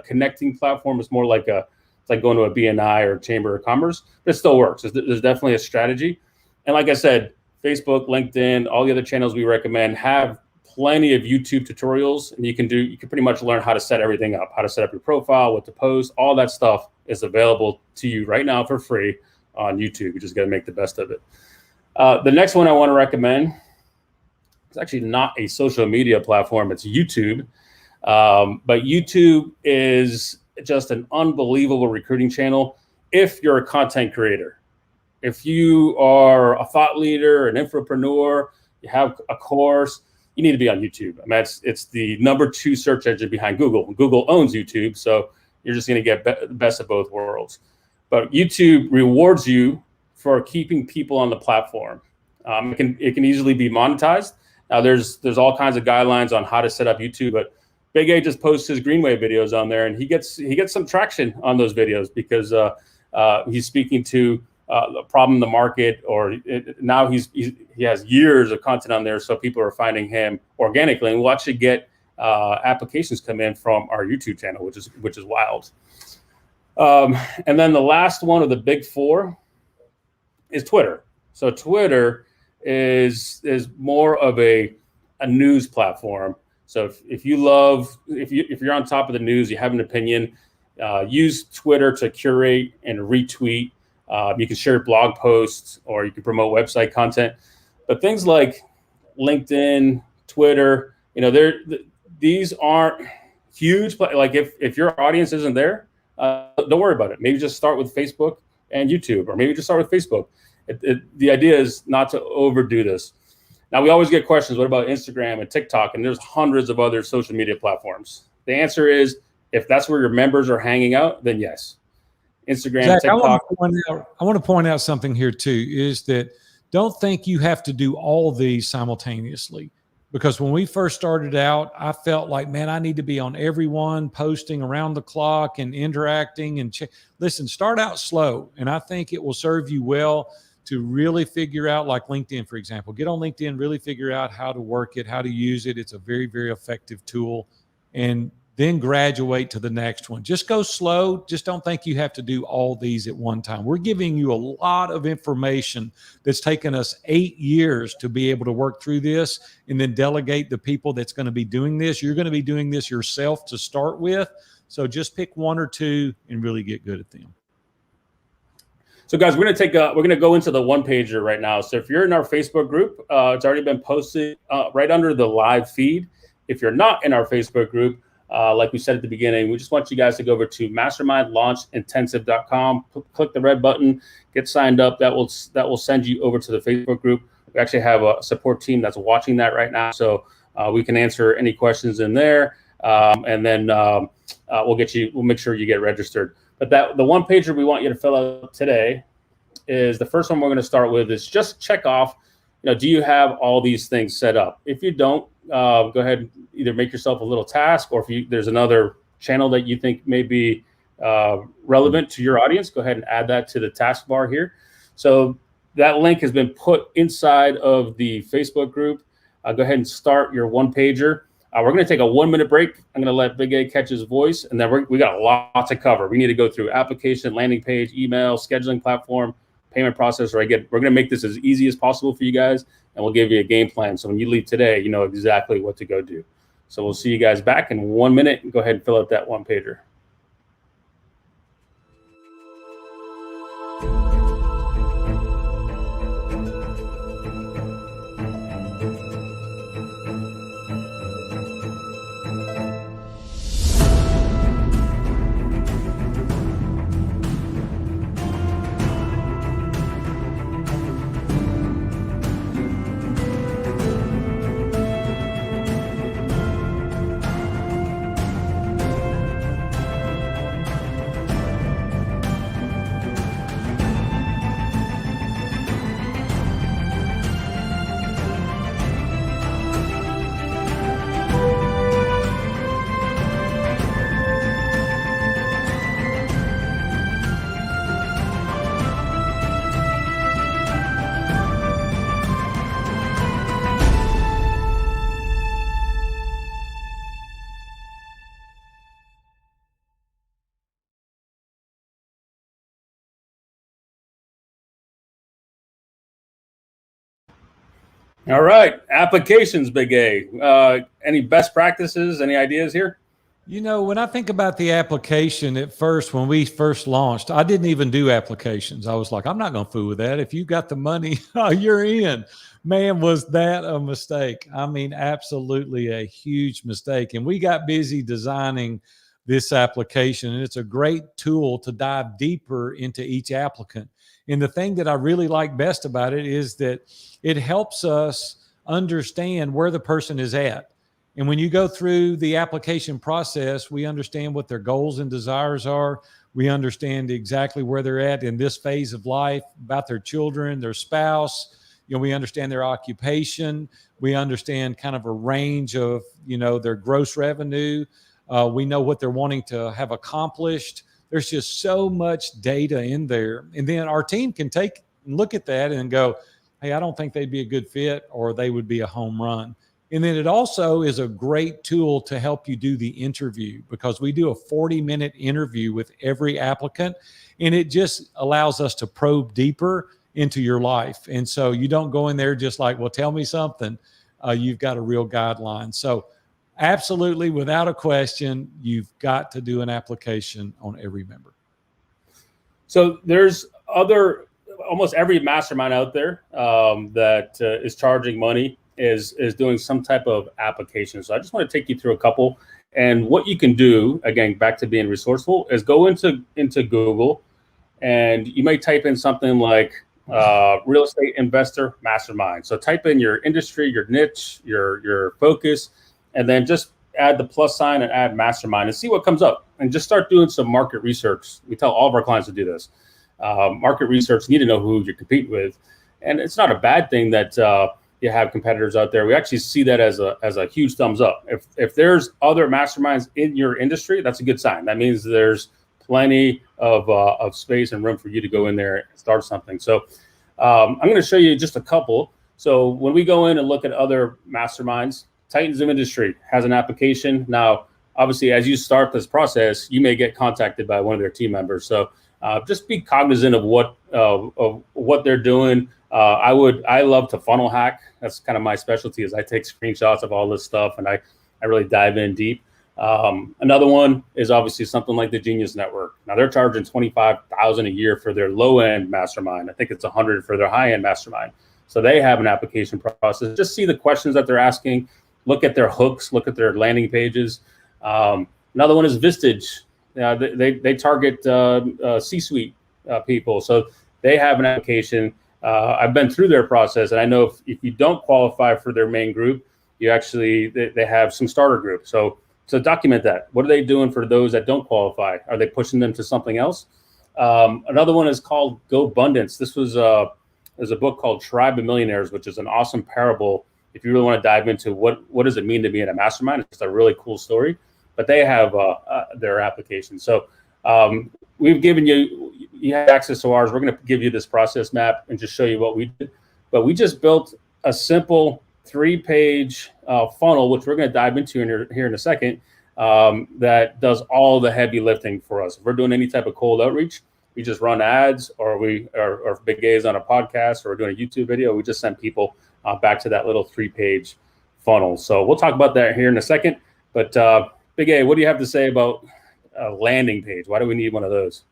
connecting platform. It's more like it's like going to a BNI or Chamber of Commerce, but it still works. There's definitely a strategy. And like I said, Facebook, LinkedIn, all the other channels we recommend have plenty of YouTube tutorials, and you can pretty much learn how to set everything up, how to set up your profile, what to post, all that stuff is available to you right now for free on YouTube. You just got to make the best of it. The next one I want to recommend is actually not a social media platform. It's YouTube. But YouTube is just an unbelievable recruiting channel if you're a content creator. If you are a thought leader, an infopreneur, you have a course, you need to be on YouTube. I mean, it's the number 2 search engine behind Google. Google owns YouTube, so you're just going to get the best of both worlds. But YouTube rewards you for keeping people on the platform. It can easily be monetized. Now, there's all kinds of guidelines on how to set up YouTube, but Big A just posts his Greenway videos on there, and he gets some traction on those videos because he's speaking to a problem in the market, or now he has years of content on there, so people are finding him organically, and we'll actually get applications come in from our YouTube channel, which is wild. And then the last one of the big four is Twitter. So Twitter is more of a news platform. So if you're on top of the news, you have an opinion, use Twitter to curate and retweet. You can share blog posts, or you can promote website content. But things like LinkedIn, Twitter, these aren't huge. Like if your audience isn't there, don't worry about it. Maybe just start with Facebook and YouTube, or maybe just start with Facebook. The idea is not to overdo this. Now, we always get questions, what about Instagram and TikTok? And there's hundreds of other social media platforms. The answer is, if that's where your members are hanging out, then yes. Instagram, Zach, TikTok. I want to point out something here too, is that don't think you have to do all these simultaneously. Because when we first started out, I felt like, man, I need to be on every one, posting around the clock and interacting. And listen, start out slow. And I think it will serve you well to really figure out, like LinkedIn, for example. Get on LinkedIn, really figure out how to work it, how to use it. It's a very, very effective tool. And then graduate to the next one. Just go slow. Just don't think you have to do all these at one time. We're giving you a lot of information that's taken us 8 years to be able to work through this, and then delegate the people that's going to be doing this. You're going to be doing this yourself to start with. So just pick one or two and really get good at them. So guys, we're going to go into the one pager right now. So if you're in our Facebook group, it's already been posted right under the live feed. If you're not in our Facebook group, like we said at the beginning, we just want you guys to go over to mastermindlaunchintensive.com, click the red button, get signed up. That will send you over to the Facebook group. We actually have a support team that's watching that right now, so we can answer any questions in there, and then we'll make sure you get registered. But the one pager we want you to fill out today is the first one we're going to start with. Is just check off, do you have all these things set up? If you don't, go ahead and either make yourself a little task, or if there's another channel that you think may be relevant to your audience, go ahead and add that to the taskbar here. So that link has been put inside of the Facebook group. Go ahead and start your one pager. We're going to take a 1-minute break. I'm going to let Big A catch his voice, and then we got a lot to cover. We need to go through application, landing page, email, scheduling platform, payment processor. We're going to make this as easy as possible for you guys, and we'll give you a game plan. So when you leave today, you know exactly what to go do. So we'll see you guys back in 1 minute. Go ahead and fill out that one pager. All right, applications, Big A. Any best practices, any ideas here? When I think about the application at first, when we first launched, I didn't even do applications. I was like, I'm not going to fool with that. If you got the money, you're in. Man, was that a mistake? I mean, absolutely a huge mistake. And we got busy designing this application, and it's a great tool to dive deeper into each applicant. And the thing that I really like best about it is that it helps us understand where the person is at. And when you go through the application process, we understand what their goals and desires are. We understand exactly where they're at in this phase of life, about their children, their spouse. We understand their occupation. We understand kind of a range of, their gross revenue. We know what they're wanting to have accomplished. There's just so much data in there. And then our team can take and look at that and go, hey, I don't think they'd be a good fit, or they would be a home run. And then it also is a great tool to help you do the interview, because we do a 40-minute interview with every applicant, and it just allows us to probe deeper into your life. And so you don't go in there just like, well, tell me something. You've got a real guideline. So absolutely, without a question, you've got to do an application on every member. So there's almost every mastermind out there that is charging money is doing some type of application. So I just want to take you through a couple. And what you can do, again, back to being resourceful, is go into Google, and you may type in something like real estate investor mastermind. So type in your industry, your niche, your focus, and then just add the plus sign and add mastermind and see what comes up, and just start doing some market research. We tell all of our clients to do this. Market research, you need to know who you compete with. And it's not a bad thing that you have competitors out there. We actually see that as a huge thumbs up. If there's other masterminds in your industry, that's a good sign. That means there's plenty of space and room for you to go in there and start something. So I'm going to show you just a couple. So when we go in and look at other masterminds, Titans of Industry has an application. Now, obviously, as you start this process, you may get contacted by one of their team members. So just be cognizant of what they're doing. I love to funnel hack. That's kind of my specialty, is I take screenshots of all this stuff and I really dive in deep. Another one is obviously something like the Genius Network. Now they're charging $25,000 a year for their low end mastermind. I think it's $100 for their high end mastermind. So they have an application process. Just see the questions that they're asking, look at their hooks, look at their landing pages. Another one is Vistage. They target C-suite people. So they have an application. I've been through their process, and I know if you don't qualify for their main group, they have some starter groups. So document that. What are they doing for those that don't qualify? Are they pushing them to something else? Another one is called GoBundance. This was there's a book called Tribe of Millionaires, which is an awesome parable. If you really want to dive into what does it mean to be in a mastermind, it's a really cool story. But they have their application. So we've given you have access to ours. We're going to give you this process map and just show you what we did. But we just built a simple 3-page funnel, which we're going to dive into here in a second, that does all the heavy lifting for us. If we're doing any type of cold outreach, we just run ads, or Big A's on a podcast, or we're doing a YouTube video. We just send people back to that little 3-page funnel. So we'll talk about that here in a second. But Big A, what do you have to say about a landing page? Why do we need one of those?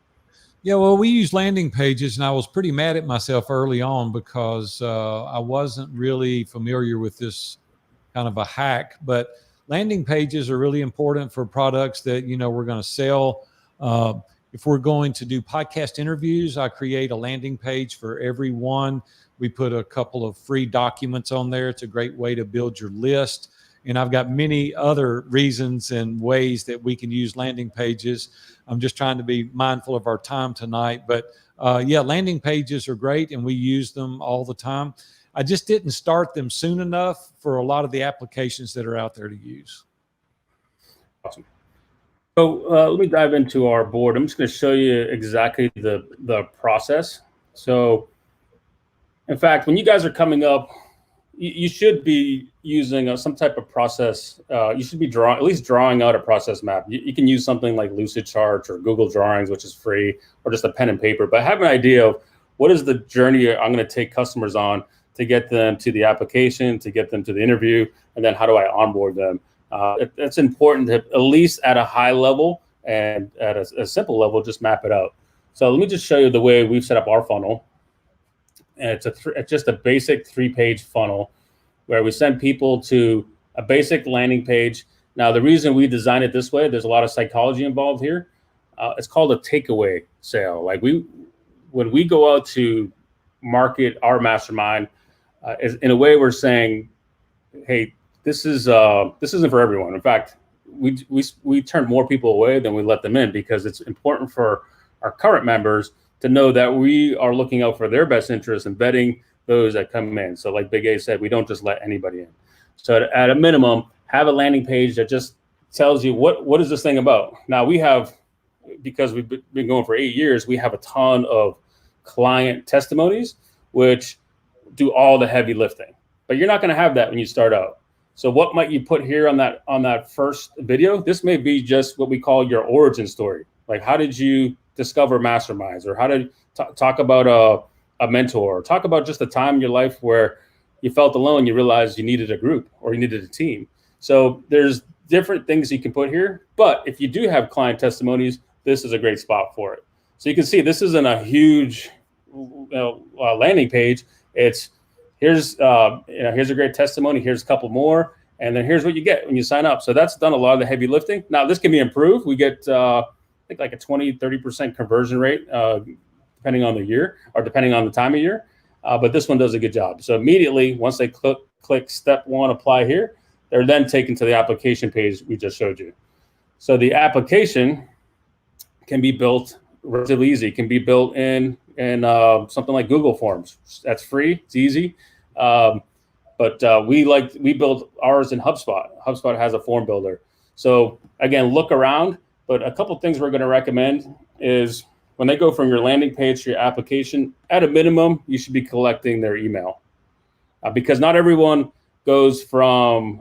Yeah, well, we use landing pages, and I was pretty mad at myself early on because I wasn't really familiar with this kind of a hack. But landing pages are really important for products that, we're going to sell. If we're going to do podcast interviews, I create a landing page for every one. We put a couple of free documents on there. It's a great way to build your list. And I've got many other reasons and ways that we can use landing pages. I'm just trying to be mindful of our time tonight. But landing pages are great, and we use them all the time. I just didn't start them soon enough for a lot of the applications that are out there to use. Awesome. So let me dive into our board. I'm just going to show you exactly the process. So, in fact, when you guys are coming up, you should be using some type of process. You should be at least drawing out a process map. You can use something like Lucid Charts or Google Drawings, which is free, or just a pen and paper. But have an idea of what is the journey I'm going to take customers on to get them to the application, to get them to the interview, and then how do I onboard them? It's important to, at least at a high level and at a simple level, just map it out. So let me just show you the way we've set up our funnel. And it's just a basic 3-page funnel where we send people to a basic landing page. Now, the reason we designed it this way, there's a lot of psychology involved here. It's called a takeaway sale. Like when we go out to market our mastermind, in a way we're saying, hey, this isn't for everyone. In fact, we turn more people away than we let them in, because it's important for our current members to know that we are looking out for their best interests and vetting those that come in. So like Big A said, we don't just let anybody in. So at a minimum, have a landing page that just tells you what is this thing about. Now we have because we've been going for 8 years, we have a ton of client testimonies, which do all the heavy lifting. But you're not going to have that when you start out. So what might you put here on that first video? This may be just what we call your origin story. Like, how did you discover Masterminds, or how did talk about a mentor, or talk about just a time in your life where you felt alone, you realized you needed a group or you needed a team. So there's different things you can put here. But if you do have client testimonies, this is a great spot for it. So you can see this isn't a huge landing page. It's here's a great testimony. Here's a couple more, and then here's what you get when you sign up. So that's done a lot of the heavy lifting. Now this can be improved. We get I think like a 20-30% conversion rate, depending on the year or depending on the time of year. But this one does a good job. So immediately once they click step 1, apply here, they're then taken to the application page we just showed you. So the application can be built relatively easy. It can be built in something like Google Forms. That's free. It's easy. But we build ours in HubSpot. HubSpot has a form builder. So again, look around. But a couple things we're going to recommend is when they go from your landing page to your application, at a minimum, you should be collecting their email, because not everyone goes from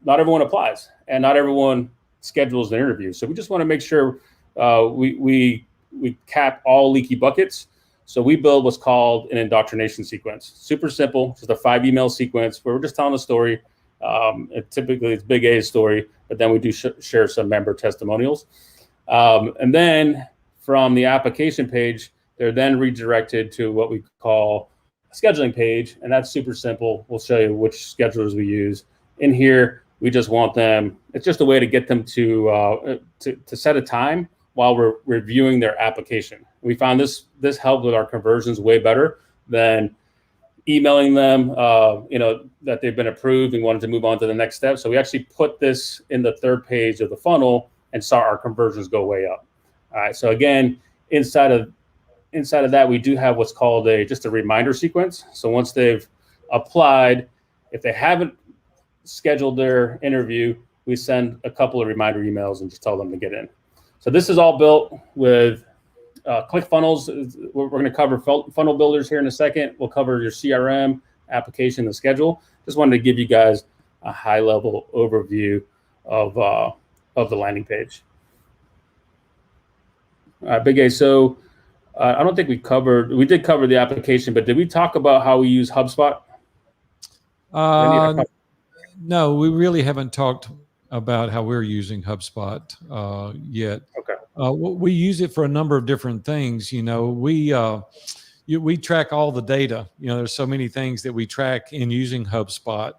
not everyone applies, and not everyone schedules an interview. So we just want to make sure we cap all leaky buckets. So we build what's called an indoctrination sequence. Super simple, just a 5 email sequence where we're just telling a story. Typically it's Big A's story, but then we do share some member testimonials. And then from the application page, they're then redirected to what we call a scheduling page. And that's super simple. We'll show you which schedulers we use. In here, we just want them, it's just a way to get them to set a time while we're reviewing their application. We found this helped with our conversions way better than emailing them, that they've been approved and wanted to move on to the next step. So we actually put this in the third page of the funnel and saw our conversions go way up. All right. So again, inside of that, we do have what's called just a reminder sequence. So once they've applied, if they haven't scheduled their interview, we send a couple of reminder emails and just tell them to get in. So this is all built with ClickFunnels. We're going to cover funnel builders here in a second. We'll cover your CRM, application, and schedule. Just wanted to give you guys a high-level overview of the landing page. All right, Big A. So I don't think we did cover the application, but did we talk about how we use HubSpot? No, we really haven't talked about how we're using HubSpot yet. Okay. We use it for a number of different things. We track all the data. There's so many things that we track in using HubSpot.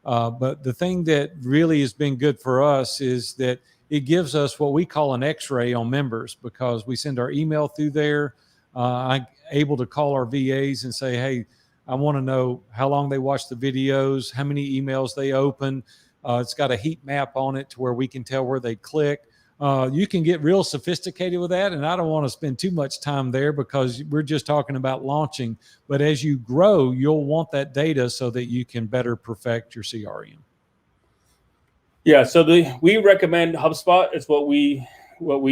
But the thing that really has been good for us is that it gives us what we call an X-ray on members, because we send our email through there. I'm able to call our VAs and say, hey, I want to know how long they watch the videos, how many emails they open. It's got a heat map on it to where we can tell where they click. You can get real sophisticated with that, and I don't want to spend too much time there because we're just talking about launching. But as you grow, you'll want that data so that you can better perfect your CRM. Yeah, so we recommend HubSpot. It's what we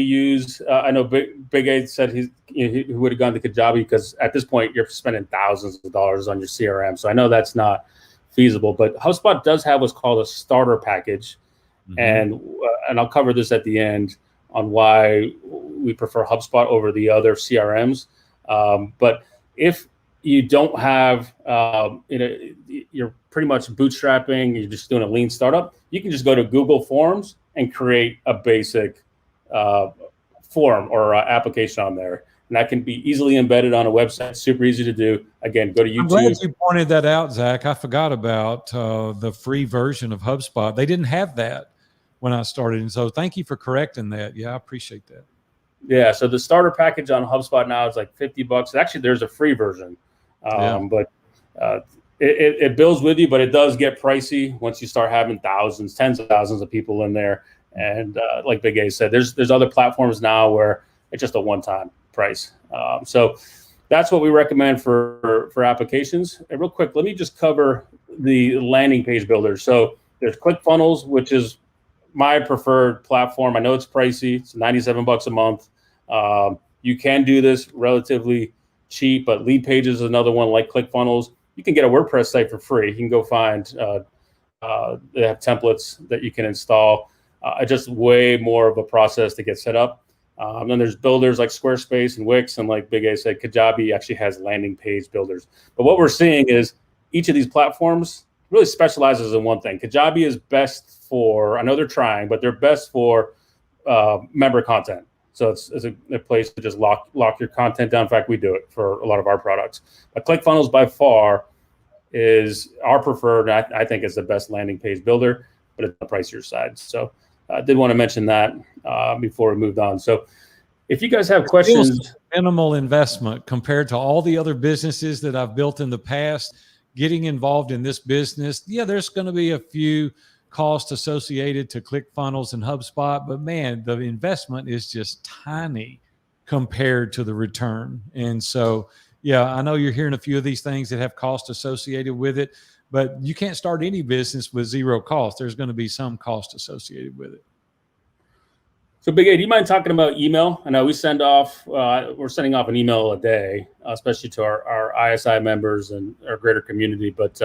use. I know Big A said he would have gone to Kajabi because at this point you're spending thousands of dollars on your CRM. So I know that's not feasible, but HubSpot does have what's called a starter package. Mm-hmm. And I'll cover this at the end on why we prefer HubSpot over the other CRMs. But if you don't have, you're pretty much bootstrapping, you're just doing a lean startup, you can just go to Google Forms and create a basic form or application on there. And that can be easily embedded on a website, super easy to do. Again, go to YouTube. I'm glad you pointed that out, Zach. I forgot about the free version of HubSpot. They didn't have that when I started. And so thank you for correcting that. Yeah, I appreciate that. Yeah, so the starter package on HubSpot now is like $50. Actually, there's a free version. But it builds with you, but it does get pricey once you start having thousands, tens of thousands of people in there. And like Big A said, there's other platforms now where it's just a one-time price. So that's what we recommend for applications. And real quick, let me just cover the landing page builder. So there's ClickFunnels, which is my preferred platform. I know it's pricey. It's $97 a month. You can do this relatively cheap, but Lead Pages is another one like ClickFunnels. You can get a WordPress site for free. You can go find, they have templates that you can install. Just way more of a process to get set up. Then there's builders like Squarespace and Wix, and like Big A said, Kajabi actually has landing page builders. But what we're seeing is each of these platforms really specializes in one thing. Kajabi is best for, I know they're trying, but they're best for member content. So it's a place to just lock your content down. In fact, we do it for a lot of our products. But ClickFunnels by far is our preferred. I think it's the best landing page builder, but it's on the pricier side. So I did want to mention that before we moved on. So if you guys have questions. Minimal investment compared to all the other businesses that I've built in the past. Getting involved in this business, yeah, there's going to be a few costs associated to ClickFunnels and HubSpot, but man, the investment is just tiny compared to the return. And so, yeah, I know you're hearing a few of these things that have cost associated with it, but you can't start any business with zero cost. There's going to be some cost associated with it. So Big A, do you mind talking about email? I know we send off, we're sending off an email a day, especially to our ISI members and our greater community. But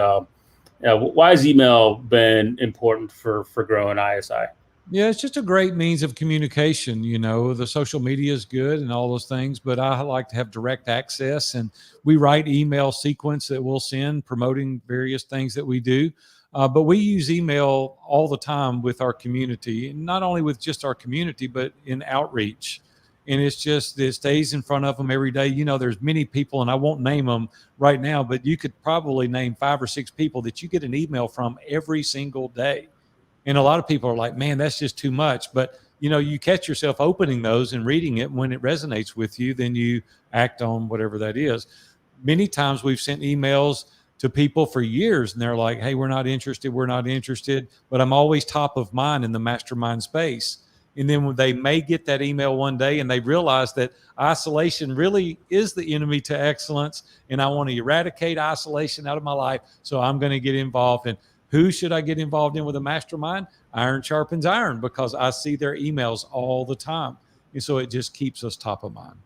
why has email been important for growing ISI? Yeah, it's just a great means of communication. You know, the social media is good and all those things, but I like to have direct access, and we write email sequence that we'll send promoting various things that we do. But we use email all the time with our community, and not only with just our community, but in outreach. And it's just, it stays in front of them every day. You know, there's many people, and I won't name them right now, but you could probably name 5 or 6 people that you get an email from every single day. And a lot of people are like, man, that's just too much. But, you know, you catch yourself opening those and reading it. When it resonates with you, then you act on whatever that is. Many times we've sent emails to people for years, and they're like, hey, we're not interested. But I'm always top of mind in the mastermind space. And then when they may get that email one day and they realize that isolation really is the enemy to excellence, and I want to eradicate isolation out of my life, so I'm going to get involved. And who should I get involved in with a mastermind? Iron sharpens iron, because I see their emails all the time. And so it just keeps us top of mind.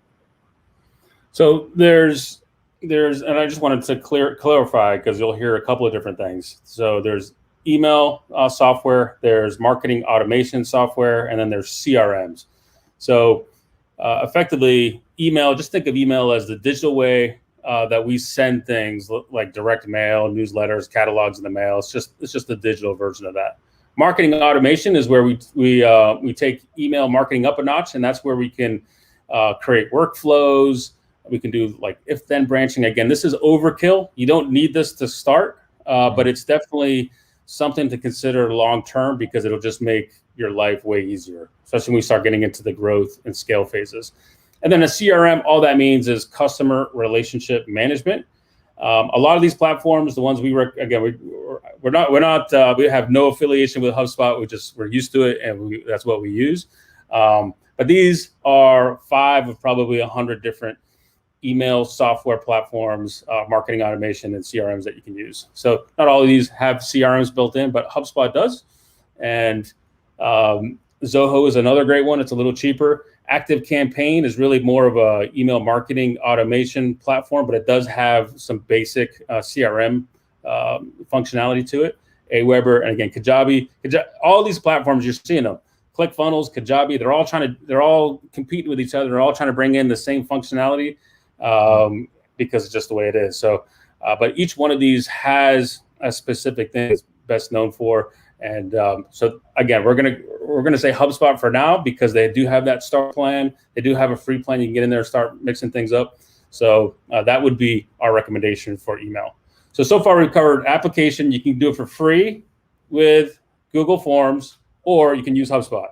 So there's, and I just wanted to clarify, because you'll hear a couple of different things. So there's email software, there's marketing automation software, and then there's CRMs. So effectively, email, just think of email as the digital way that we send things like direct mail, newsletters, catalogs in the mail. It's just the digital version of that. Marketing automation is where we take email marketing up a notch, and that's where we can create workflows. We can do like if-then branching. Again, this is overkill. You don't need this to start, but it's definitely something to consider long-term, because it'll just make your life way easier, especially when we start getting into the growth and scale phases. And then a CRM, all that means is customer relationship management. A lot of these platforms, the ones we have no affiliation with HubSpot. We're used to it, and that's what we use. But these are 5 of probably 100 different email software platforms, marketing automation, and CRMs that you can use. So not all of these have CRMs built in, but HubSpot does. And Zoho is another great one. It's a little cheaper. Active Campaign is really more of a email marketing automation platform, but it does have some basic CRM functionality to it. Aweber, and again, Kajabi, all these platforms, you're seeing them. ClickFunnels, Kajabi, they're all competing with each other. They're all trying to bring in the same functionality because it's just the way it is. So, but each one of these has a specific thing it's best known for. And so again, we're gonna say HubSpot for now, because they do have that start plan. They do have a free plan. You can get in there and start mixing things up. So that would be our recommendation for email. So far we've covered application. You can do it for free with Google Forms, or you can use HubSpot.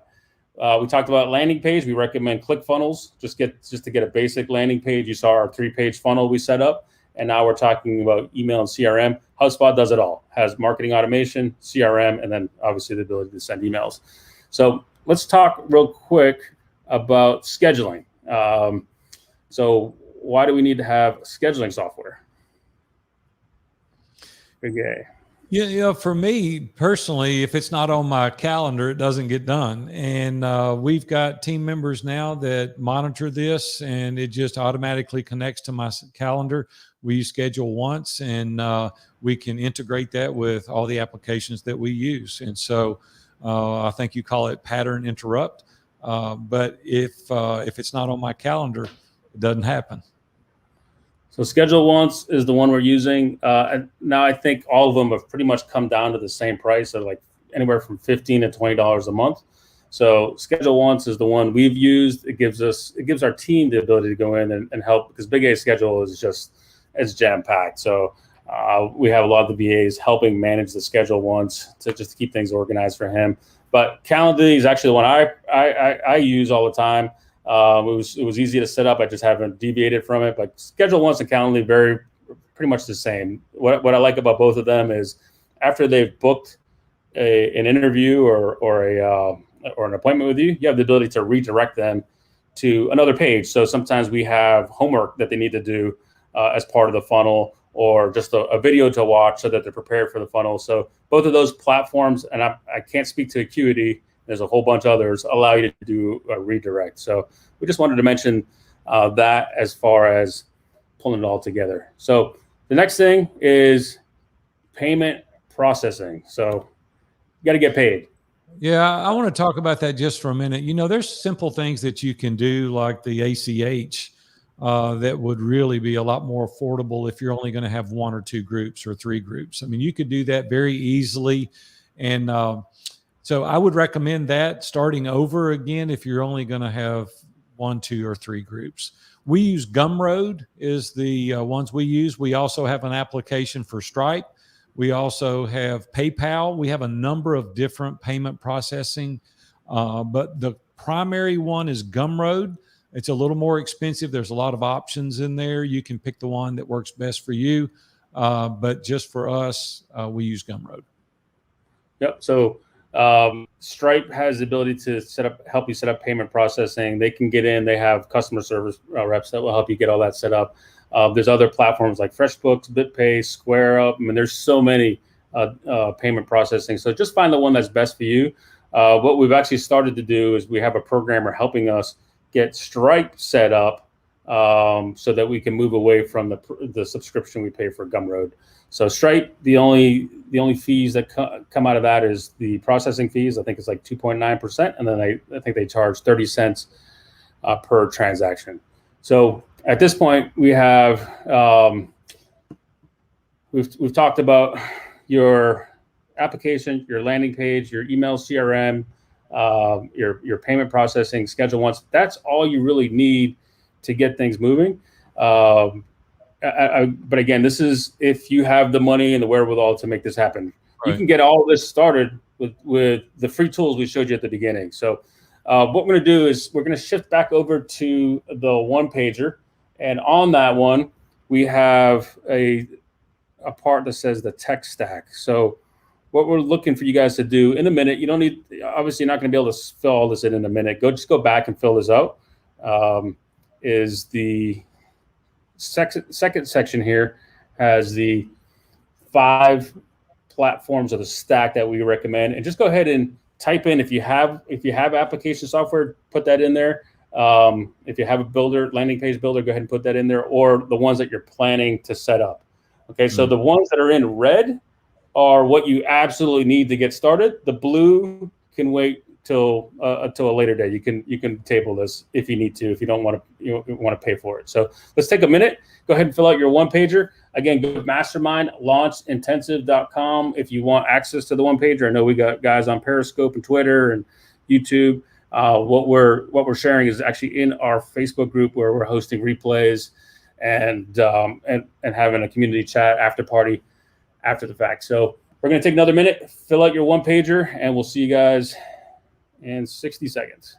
We talked about landing page. We recommend ClickFunnels, just to get a basic landing page. You saw our 3-page funnel we set up. And now we're talking about email and CRM. HubSpot does it all. Has marketing automation, CRM, and then obviously the ability to send emails. So let's talk real quick about scheduling. So why do we need to have scheduling software? Okay. Yeah, for me personally, if it's not on my calendar, it doesn't get done. And we've got team members now that monitor this, and it just automatically connects to my calendar. We schedule once, and we can integrate that with all the applications that we use. And so I think you call it pattern interrupt. But if it's not on my calendar, it doesn't happen. So schedule once is the one we're using. And now I think all of them have pretty much come down to the same price of like anywhere from $15 to $20 a month. So schedule once is the one we've used. It gives our team the ability to go in and help, because Big A's schedule is it's jam packed. So we have a lot of the VAs helping manage the schedule once to just keep things organized for him. But Calendly is actually the one I use all the time. It was easy to set up. I just haven't deviated from it. But Schedule Once and Calendly pretty much the same. What I like about both of them is after they've booked an interview or an appointment with you, you have the ability to redirect them to another page. So sometimes we have homework that they need to do as part of the funnel, or just a video to watch so that they're prepared for the funnel. So both of those platforms, and I can't speak to Acuity, there's a whole bunch of others, allow you to do a redirect. So we just wanted to mention that as far as pulling it all together. So the next thing is payment processing. So you got to get paid. Yeah, I want to talk about that just for a minute. There's simple things that you can do, like the ACH, that would really be a lot more affordable if you're only going to have 1 or 2 groups or 3 groups. I mean, you could do that very easily. And so I would recommend that starting over again if you're only going to have 1, 2, or 3 groups. We use Gumroad is the ones we use. We also have an application for Stripe. We also have PayPal. We have a number of different payment processing, but the primary one is Gumroad. It's a little more expensive. There's a lot of options in there. You can pick the one that works best for you. But just for us, we use Gumroad. Yep. So Stripe has the ability to help you set up payment processing. They can get in. They have customer service reps that will help you get all that set up. There's other platforms like FreshBooks, BitPay, SquareUp. I mean, there's so many payment processing. So just find the one that's best for you. What we've actually started to do is we have a programmer helping us get Stripe set up so that we can move away from the subscription we pay for Gumroad. So Stripe, the only fees that come out of that is the processing fees. I think it's like 2.9%, and then I think they charge 30 cents per transaction. So at this point, we have we've talked about your application, your landing page, your email CRM, your payment processing, schedule once. That's all you really need to get things moving. But again, this is if you have the money and the wherewithal to make this happen. Right. You can get all this started with the free tools we showed you at the beginning. So what we're going to do is we're going to shift back over to the one pager. And on that one, we have a part that says the tech stack. So what we're looking for you guys to do in a minute, you don't need, obviously you're not going to be able to fill all this in a minute. Just go back and fill this out. Is the second section here has the 5 platforms of the stack that we recommend, and just go ahead and type in if you have application software, put that in there. If you have a landing page builder, go ahead and put that in there, or the ones that you're planning to set up. Okay, so the ones that are in red are what you absolutely need to get started. The blue can wait till a later day. You can table this if you need to, if you don't want to pay for it. So let's take a minute. Go ahead and fill out your one pager. Again, go to mastermindlaunchintensive.com if you want access to the one pager. I know we got guys on Periscope and Twitter and YouTube. What we're sharing is actually in our Facebook group where we're hosting replays and having a community chat after party after the fact. So we're going to take another minute, fill out your one pager, and we'll see you guys in 60 seconds.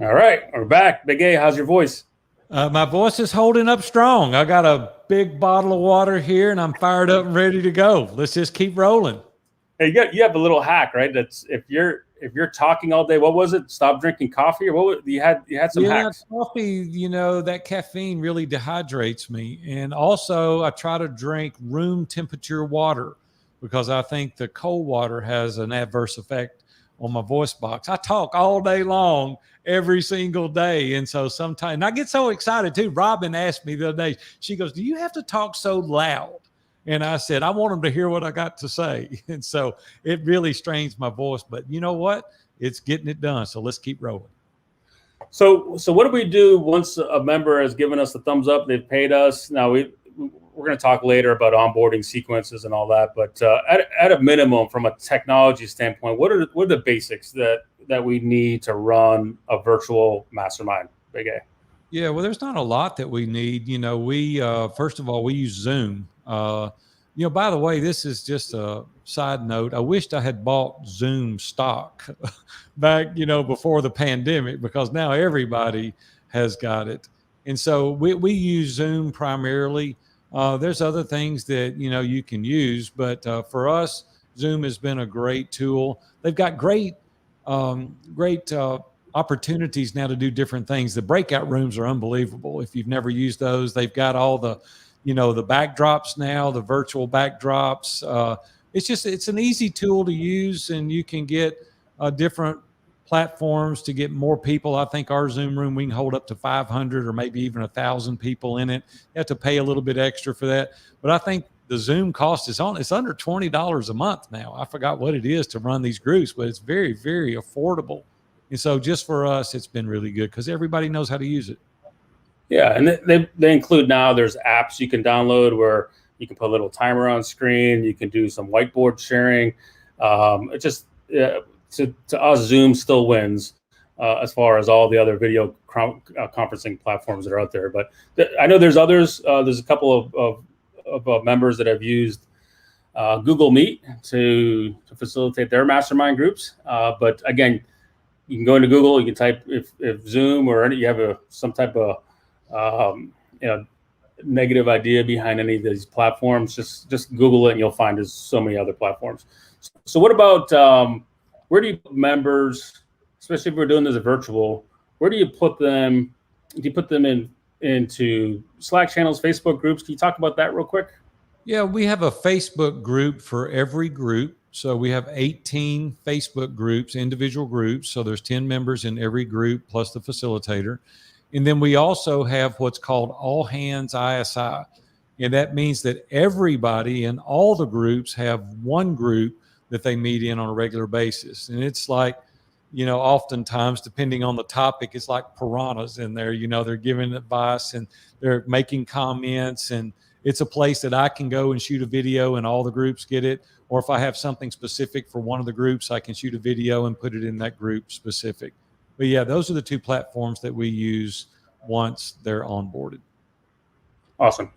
All right, we're back. Big A, how's your voice? My voice is holding up strong. I got a big bottle of water here and I'm fired up and ready to go. Let's just keep rolling. Hey, you have a little hack, right? That's if you're talking all day. What was it? Stop drinking coffee, or what? You had some Yeah, hacks. coffee, that caffeine really dehydrates me. And also, I try to drink room temperature water because I think the cold water has an adverse effect on my voice box. I talk all day long, every single day. And so sometimes, and I get so excited too. Robin asked me the other day, she goes, "Do you have to talk so loud?" And I said, "I want them to hear what I got to say." And so it really strains my voice. But you know what? It's getting it done. So let's keep rolling. So what do we do once a member has given us the thumbs up? They've paid us. Now we're going to talk later about onboarding sequences and all that. But at a minimum, from a technology standpoint, what are the basics that we need to run a virtual mastermind? Big A. Yeah, well, there's not a lot that we need. We first of all we use Zoom. By the way, this is just a side note. I wished I had bought Zoom stock back, before the pandemic, because now everybody has got it. And so we use Zoom primarily. There's other things that you can use, but for us, Zoom has been a great tool. They've got great opportunities now to do different things. The breakout rooms are unbelievable. If you've never used those, they've got all the backdrops now, the virtual backdrops. It's an easy tool to use, and you can get different platforms to get more people. I think our Zoom room, we can hold up to 500 or maybe even 1,000 people in it. You have to pay a little bit extra for that. But I think the Zoom cost it's under $20 a month now. I forgot what it is to run these groups, but it's very, very affordable. And so just for us, it's been really good because everybody knows how to use it. Yeah, and they include now. There's apps you can download where you can put a little timer on screen. You can do some whiteboard sharing. It just to us, Zoom still wins as far as all the other video conferencing platforms that are out there. But I know there's others. There's a couple of members that have used Google Meet to facilitate their mastermind groups. But again, you can go into Google. You can type if Zoom or you have some type of negative idea behind any of these platforms, just Google it and you'll find there's so many other platforms. So what about where do you put members, especially if we're doing this virtual, where do you put them? Do you put them into Slack channels, Facebook groups? Can you talk about that real quick? Yeah, we have a Facebook group for every group. So we have 18 Facebook groups, individual groups. So there's 10 members in every group plus the facilitator. And then we also have what's called All Hands ISI. And that means that everybody in all the groups have one group that they meet in on a regular basis. And it's like, oftentimes, depending on the topic, it's like piranhas in there. They're giving advice and they're making comments. And it's a place that I can go and shoot a video and all the groups get it. Or if I have something specific for one of the groups, I can shoot a video and put it in that group specific. But yeah, those are the two platforms that we use once they're onboarded. Awesome.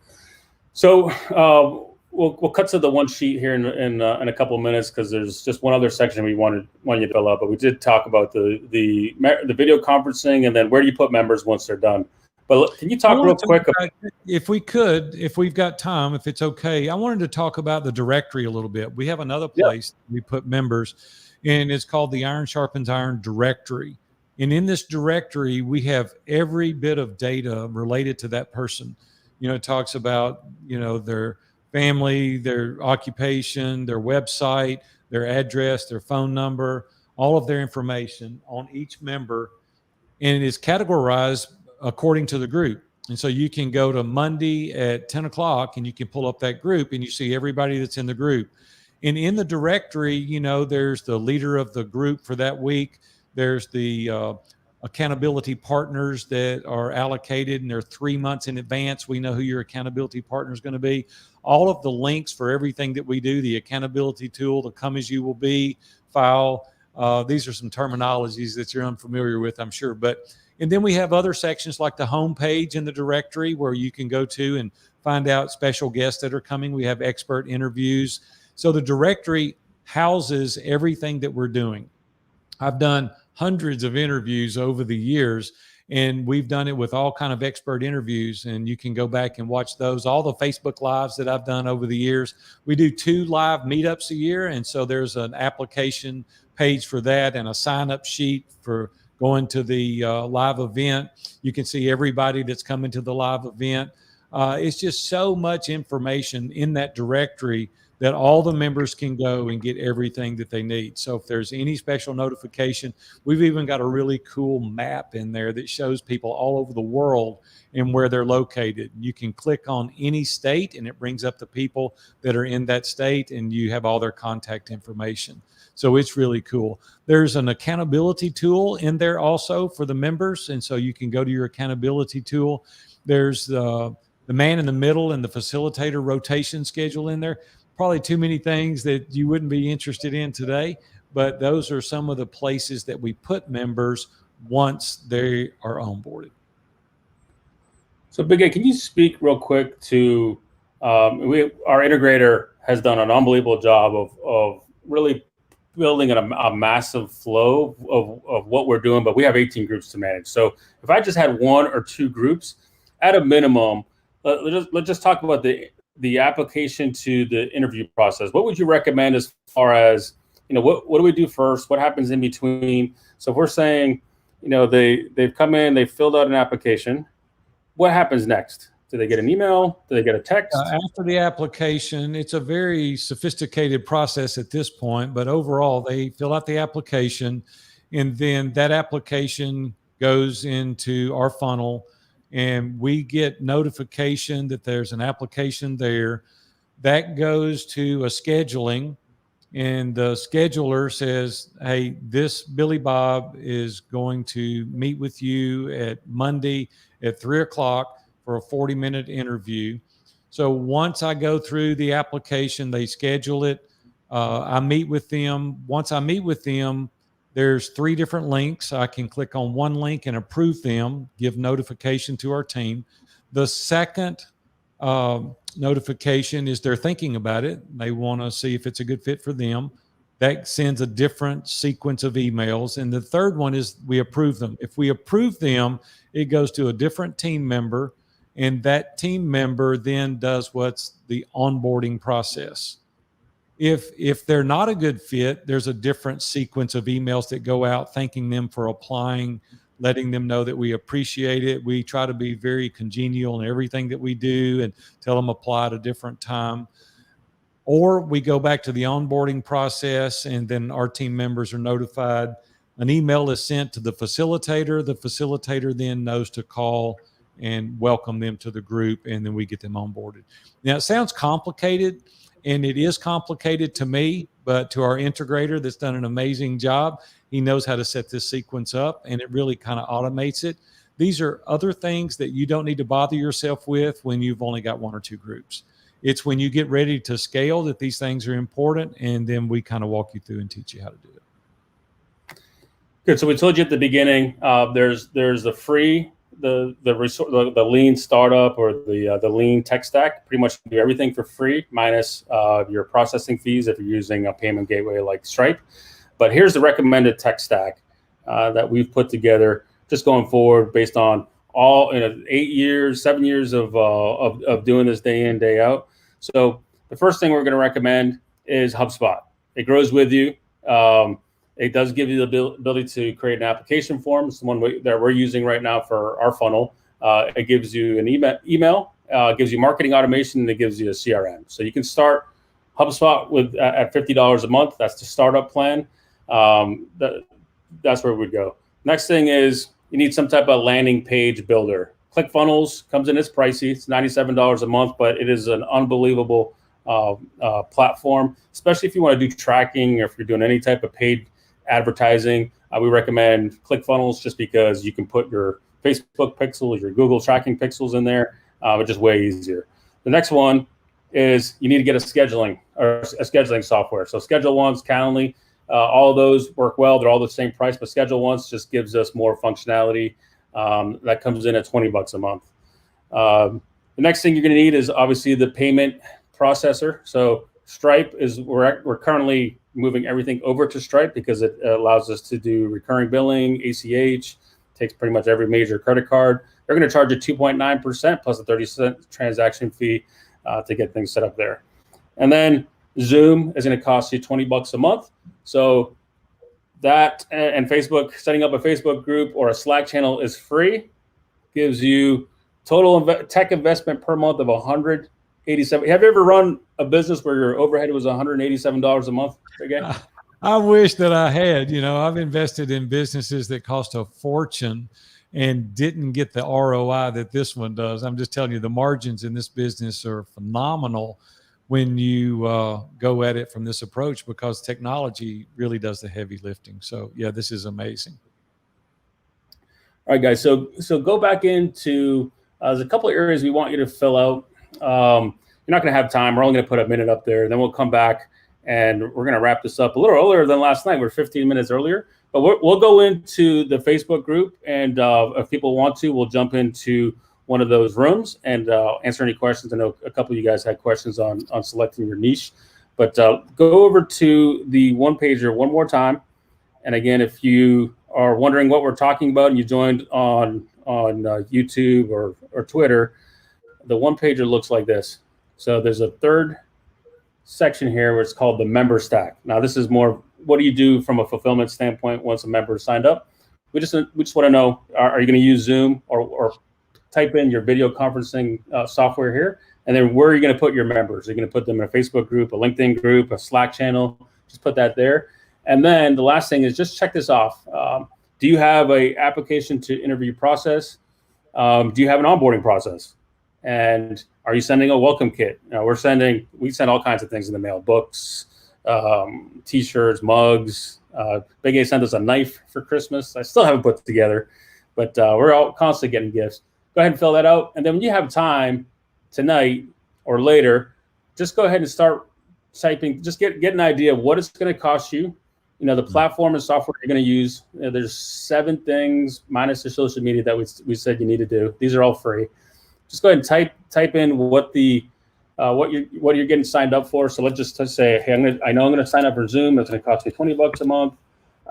So we'll cut to the one sheet here in a couple of minutes because there's just one other section we want you to fill out. But we did talk about the video conferencing and then where do you put members once they're done. But can you talk real quick? If we've got time, if it's okay, I wanted to talk about the directory a little bit. We have another place we put members, and it's called the Iron Sharpens Iron directory. And in this directory, we have every bit of data related to that person. It talks about, their family, their occupation, their website, their address, their phone number, all of their information on each member. And it is categorized according to the group. And so you can go to Monday at 10 o'clock and you can pull up that group and you see everybody that's in the group. And in the directory, there's the leader of the group for that week. There's the accountability partners that are allocated, and they're 3 months in advance. We know who your accountability partner is going to be. All of the links for everything that we do, the accountability tool, the Come As You Will Be file. These are some terminologies that you're unfamiliar with, I'm sure. And then we have other sections like the home page in the directory where you can go to and find out special guests that are coming. We have expert interviews. So the directory houses everything that we're doing. I've done hundreds of interviews over the years, and we've done it with all kind of expert interviews, and you can go back and watch those. All the Facebook lives that I've done over the years. We do 2 live meetups a year, and so there's an application page for that and a sign-up sheet for going to the live event. You can see everybody that's coming to the live event. It's just so much information in that directory that all the members can go and get everything that they need. So if there's any special notification, we've even got a really cool map in there that shows people all over the world and where they're located. You can click on any state and it brings up the people that are in that state, and you have all their contact information. So it's really cool. There's an accountability tool in there also for the members. And so you can go to your accountability tool. There's the man in the middle and the facilitator rotation schedule in there. Probably too many things that you wouldn't be interested in today, but those are some of the places that we put members once they are onboarded. So Big A, can you speak real quick to, our integrator has done an unbelievable job of really building a massive flow of what we're doing, but we have 18 groups to manage. So if I just had 1 or 2 groups, at a minimum, let's just talk about the application to the interview process. What would you recommend as far as, what do we do first? What happens in between? So if we're saying, they've come in, they've filled out an application, what happens next? Do they get an email? Do they get a text? After the application, it's a very sophisticated process at this point, but overall, they fill out the application, and then that application goes into our funnel, and we get notification that there's an application there. That goes to a scheduling, and the scheduler says, hey, this Billy Bob is going to meet with you at Monday at 3:00 for a 40-minute interview. So once I go through the application, they schedule it. I meet with them. Once I meet with them, there's 3 different links. I can click on one link and approve them, give notification to our team. The second notification is they're thinking about it. They want to see if it's a good fit for them. That sends a different sequence of emails. And the third one is we approve them. If we approve them, it goes to a different team member, and that team member then does what's the onboarding process. If they're not a good fit, there's a different sequence of emails that go out thanking them for applying, letting them know that we appreciate it. We try to be very congenial in everything that we do and tell them apply at a different time. Or we go back to the onboarding process, and then our team members are notified. An email is sent to the facilitator. The facilitator then knows to call and welcome them to the group, and then we get them onboarded. Now, it sounds complicated, and it is complicated to me, but to our integrator that's done an amazing job, he knows how to set this sequence up, and it really kind of automates it. These are other things that you don't need to bother yourself with when you've only got 1 or 2 groups. It's when you get ready to scale that these things are important, and then we kind of walk you through and teach you how to do it. Good. So we told you at the beginning, there's the free, the lean startup or the lean tech stack. Pretty much do everything for free, minus your processing fees if you're using a payment gateway like Stripe. But here's the recommended tech stack that we've put together, just going forward based on all 7 years of doing this day in, day out. So the first thing we're going to recommend is HubSpot. It grows with you. It does give you the ability to create an application form. It's the one that we're using right now for our funnel. It gives you an email, gives you marketing automation, and it gives you a CRM. So you can start HubSpot with at $50 a month. That's the startup plan. That's where we'd go. Next thing is you need some type of landing page builder. ClickFunnels comes in, it's pricey. It's $97 a month, but it is an unbelievable platform, especially if you want to do tracking or if you're doing any type of paid advertising. We recommend ClickFunnels just because you can put your Facebook pixels, your Google tracking pixels in there, but just way easier. The next one is you need to get a scheduling software. So Schedule Once, Calendly, all of those work well. They're all the same price, but Schedule Once just gives us more functionality. That comes in at $20 a month. The next thing you're going to need is obviously the payment processor. So Stripe is we're currently moving everything over to Stripe because it allows us to do recurring billing, ACH, takes pretty much every major credit card. They're going to charge you 2.9% plus a 30-cent transaction fee to get things set up there. And then Zoom is going to cost you $20 a month. So that and Facebook, setting up a Facebook group or a Slack channel is free, gives you total tech investment per month of $187. Have you ever run a business where your overhead was $187 a month? Again? I wish that I had. I've invested in businesses that cost a fortune and didn't get the ROI that this one does. I'm just telling you, the margins in this business are phenomenal when you go at it from this approach, because technology really does the heavy lifting. So yeah, this is amazing. All right, guys. So go back into there's a couple of areas we want you to fill out. You're not going to have time. We're only going to put a minute up there. Then we'll come back and we're going to wrap this up a little earlier than last night. We're 15 minutes earlier, but we'll go into the Facebook group, and if people want to, we'll jump into one of those rooms and answer any questions. I know a couple of you guys had questions on selecting your niche, but go over to the one pager one more time. And again, if you are wondering what we're talking about and you joined on YouTube or Twitter, the one pager looks like this. So there's a third section here where it's called the member stack. Now this is more, what do you do from a fulfillment standpoint once a member is signed up? We just want to know, are you going to use Zoom or type in your video conferencing software here, and then where are you going to put your members? Are you going to put them in a Facebook group, a LinkedIn group, a Slack channel? Just put that there. And then the last thing is just check this off. Do you have a application to interview process? Do you have an onboarding process? And are you sending a welcome kit? We send all kinds of things in the mail: books, T-shirts, mugs. Big A sent us a knife for Christmas. I still haven't put it together, but we're all constantly getting gifts. Go ahead and fill that out. And then when you have time tonight or later, just go ahead and start typing. Just get an idea of what it's going to cost you. The platform and software you're going to use. There's 7 things minus the social media that we said you need to do. These are all free. Just go ahead and type in what you're getting signed up for. So let's just say, hey, I know I'm going to sign up for Zoom. That's going to cost me $20 a month.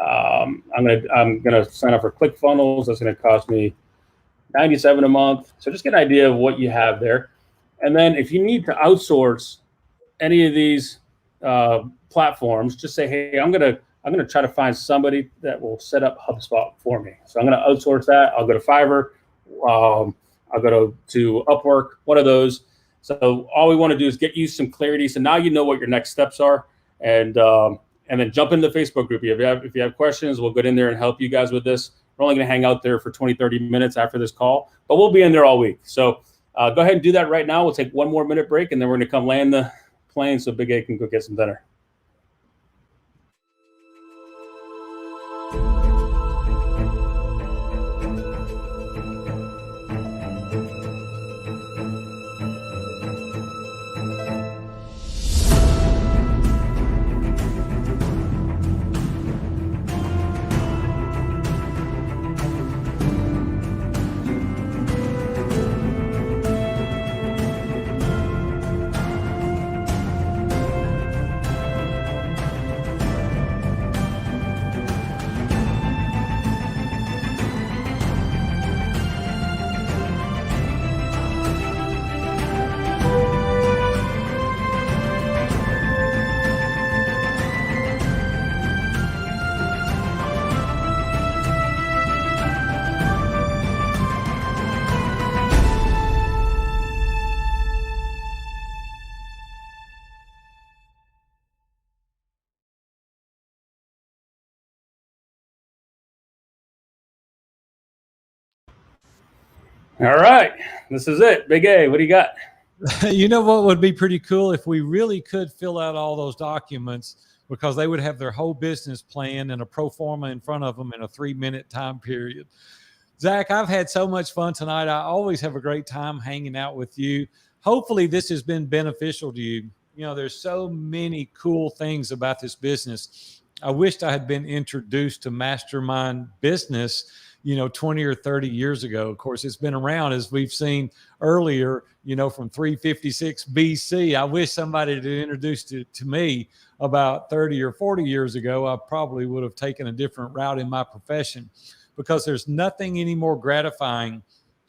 I'm going to sign up for ClickFunnels. That's going to cost me $97 a month. So just get an idea of what you have there. And then if you need to outsource any of these platforms, just say, hey, I'm going to try to find somebody that will set up HubSpot for me. So I'm going to outsource that. I'll go to Fiverr. I'll go to Upwork, one of those. So all we want to do is get you some clarity. So now you know what your next steps are, and then jump into the Facebook group. If you have questions, we'll get in there and help you guys with this. We're only going to hang out there for 20, 30 minutes after this call, but we'll be in there all week. So go ahead and do that right now. We'll take one more minute break, and then we're going to come land the plane so Big A can go get some dinner. All right, this is it. Big A, what do you got? You know what would be pretty cool if we really could fill out all those documents, because they would have their whole business plan and a pro forma in front of them in a 3-minute time period. Zach, I've had so much fun tonight. I always have a great time hanging out with you. Hopefully this has been beneficial to you. There's so many cool things about this business. I wished I had been introduced to Mastermind business, 20 or 30 years ago. Of course, it's been around, as we've seen earlier, from 356 BC. I wish somebody had introduced it to me about 30 or 40 years ago. I probably would have taken a different route in my profession, because there's nothing any more gratifying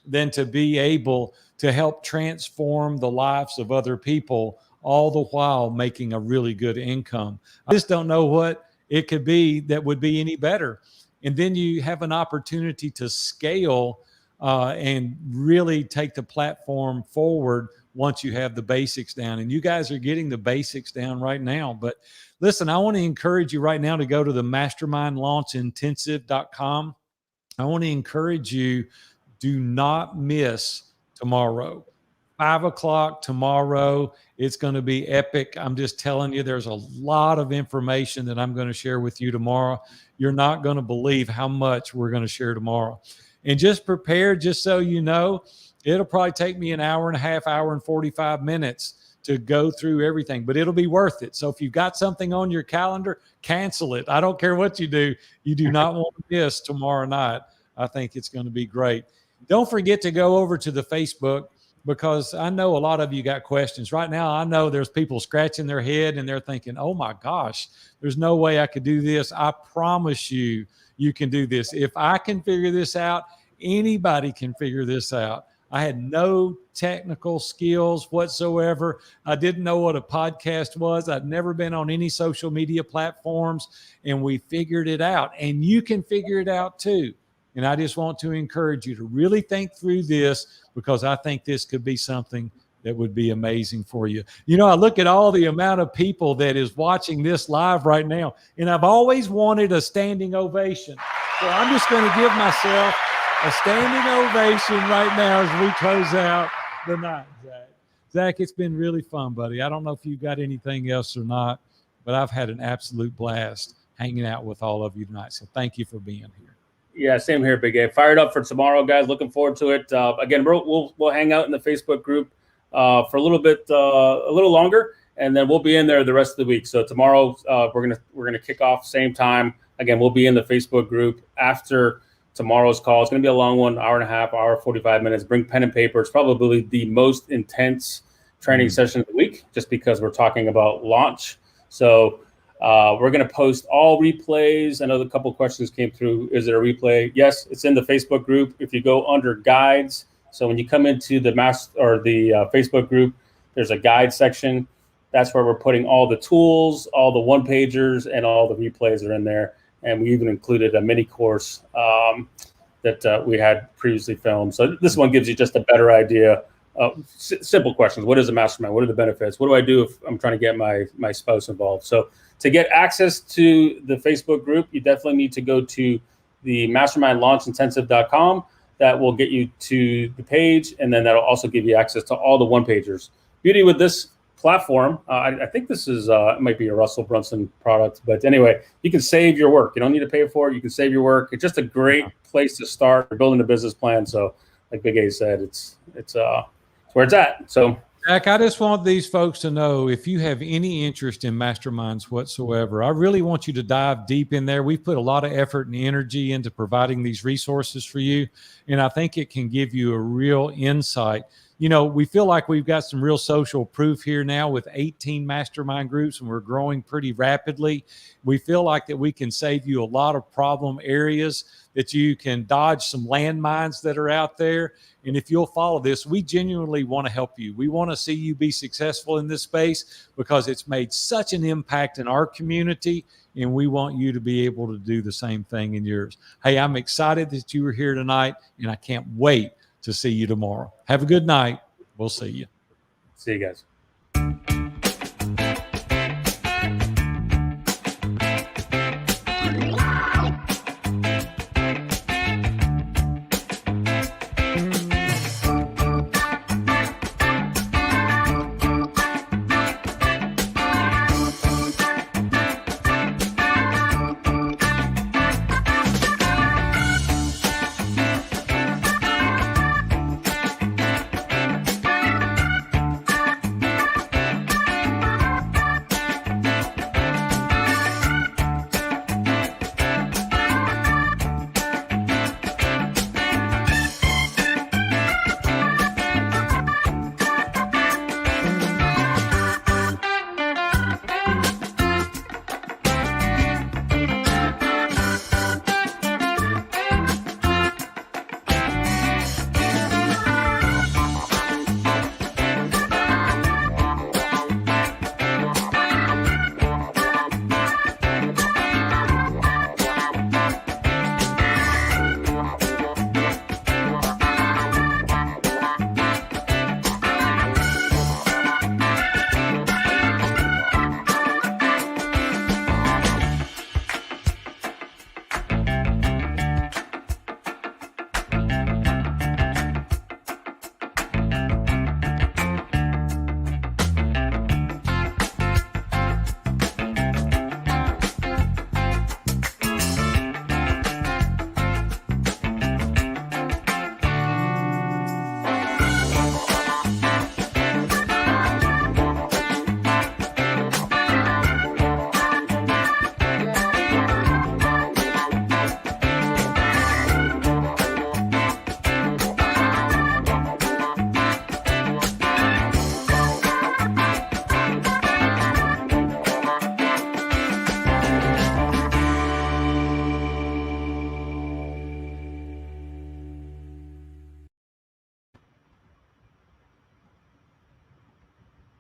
than to be able to help transform the lives of other people, all the while making a really good income. I just don't know what it could be that would be any better. And then you have an opportunity to scale and really take the platform forward once you have the basics down. And you guys are getting the basics down right now. But listen, I want to encourage you right now to go to the mastermindlaunchintensive.com. I want to encourage you, do not miss tomorrow. 5 o'clock tomorrow. It's going to be epic. I'm just telling you, there's a lot of information that I'm going to share with you tomorrow. You're not going to believe how much we're going to share tomorrow. And just prepare, just so you know, it'll probably take me an hour and a half, hour and 45 minutes to go through everything, but it'll be worth it. So if you've got something on your calendar, cancel it. I don't care what you do. You do not want to miss tomorrow night. I think it's going to be great. Don't forget to go over to the Facebook, because I know a lot of you got questions. Right now, I know there's people scratching their head and they're thinking, oh my gosh, there's no way I could do this. I promise you, you can do this. If I can figure this out, anybody can figure this out. I had no technical skills whatsoever. I didn't know what a podcast was. I'd never been on any social media platforms, and we figured it out. And you can figure it out too. And I just want to encourage you to really think through this, because I think this could be something that would be amazing for you. I look at all the amount of people that is watching this live right now, and I've always wanted a standing ovation. So I'm just going to give myself a standing ovation right now as we close out the night, Zach. Zach, it's been really fun, buddy. I don't know if you got anything else or not, but I've had an absolute blast hanging out with all of you tonight. So thank you for being here. Yeah, same here, Big A. Fired up for tomorrow, guys. Looking forward to it. Again, we'll hang out in the Facebook group for a little bit, a little longer, and then we'll be in there the rest of the week. So tomorrow, we're gonna kick off same time. Again, we'll be in the Facebook group after tomorrow's call. It's gonna be a long one, hour and a half, hour 45 minutes. Bring pen and paper. It's probably the most intense training session of the week, just because we're talking about launch. So we're going to post all replays. I know a couple of questions came through. Is it a replay? Yes, it's in the Facebook group. If you go under guides, so when you come into the Facebook group, there's a guide section. That's where we're putting all the tools, all the one-pagers, and all the replays are in there. And we even included a mini course that we had previously filmed. So this one gives you just a better idea. Simple questions. What is a mastermind? What are the benefits? What do I do if I'm trying to get my spouse involved? So to get access to the Facebook group, you definitely need to go to the mastermindlaunchintensive.com. That will get you to the page, and then that'll also give you access to all the one-pagers. Beauty with this platform, I think this is it might be a Russell Brunson product, but anyway, you can save your work. You don't need to pay for it. You can save your work. It's just a great place to start. You're building a business plan. So like Big A said, it's where it's at. So Jack, I just want these folks to know, if you have any interest in masterminds whatsoever, I really want you to dive deep in there. We've put a lot of effort and energy into providing these resources for you, and I think it can give you a real insight. We feel like we've got some real social proof here now with 18 mastermind groups, and we're growing pretty rapidly. We feel like that we can save you a lot of problem areas, that you can dodge some landmines that are out there. And if you'll follow this, we genuinely want to help you. We want to see you be successful in this space, because it's made such an impact in our community, and we want you to be able to do the same thing in yours. Hey, I'm excited that you were here tonight, and I can't wait to see you tomorrow. Have a good night. We'll see you. See you guys.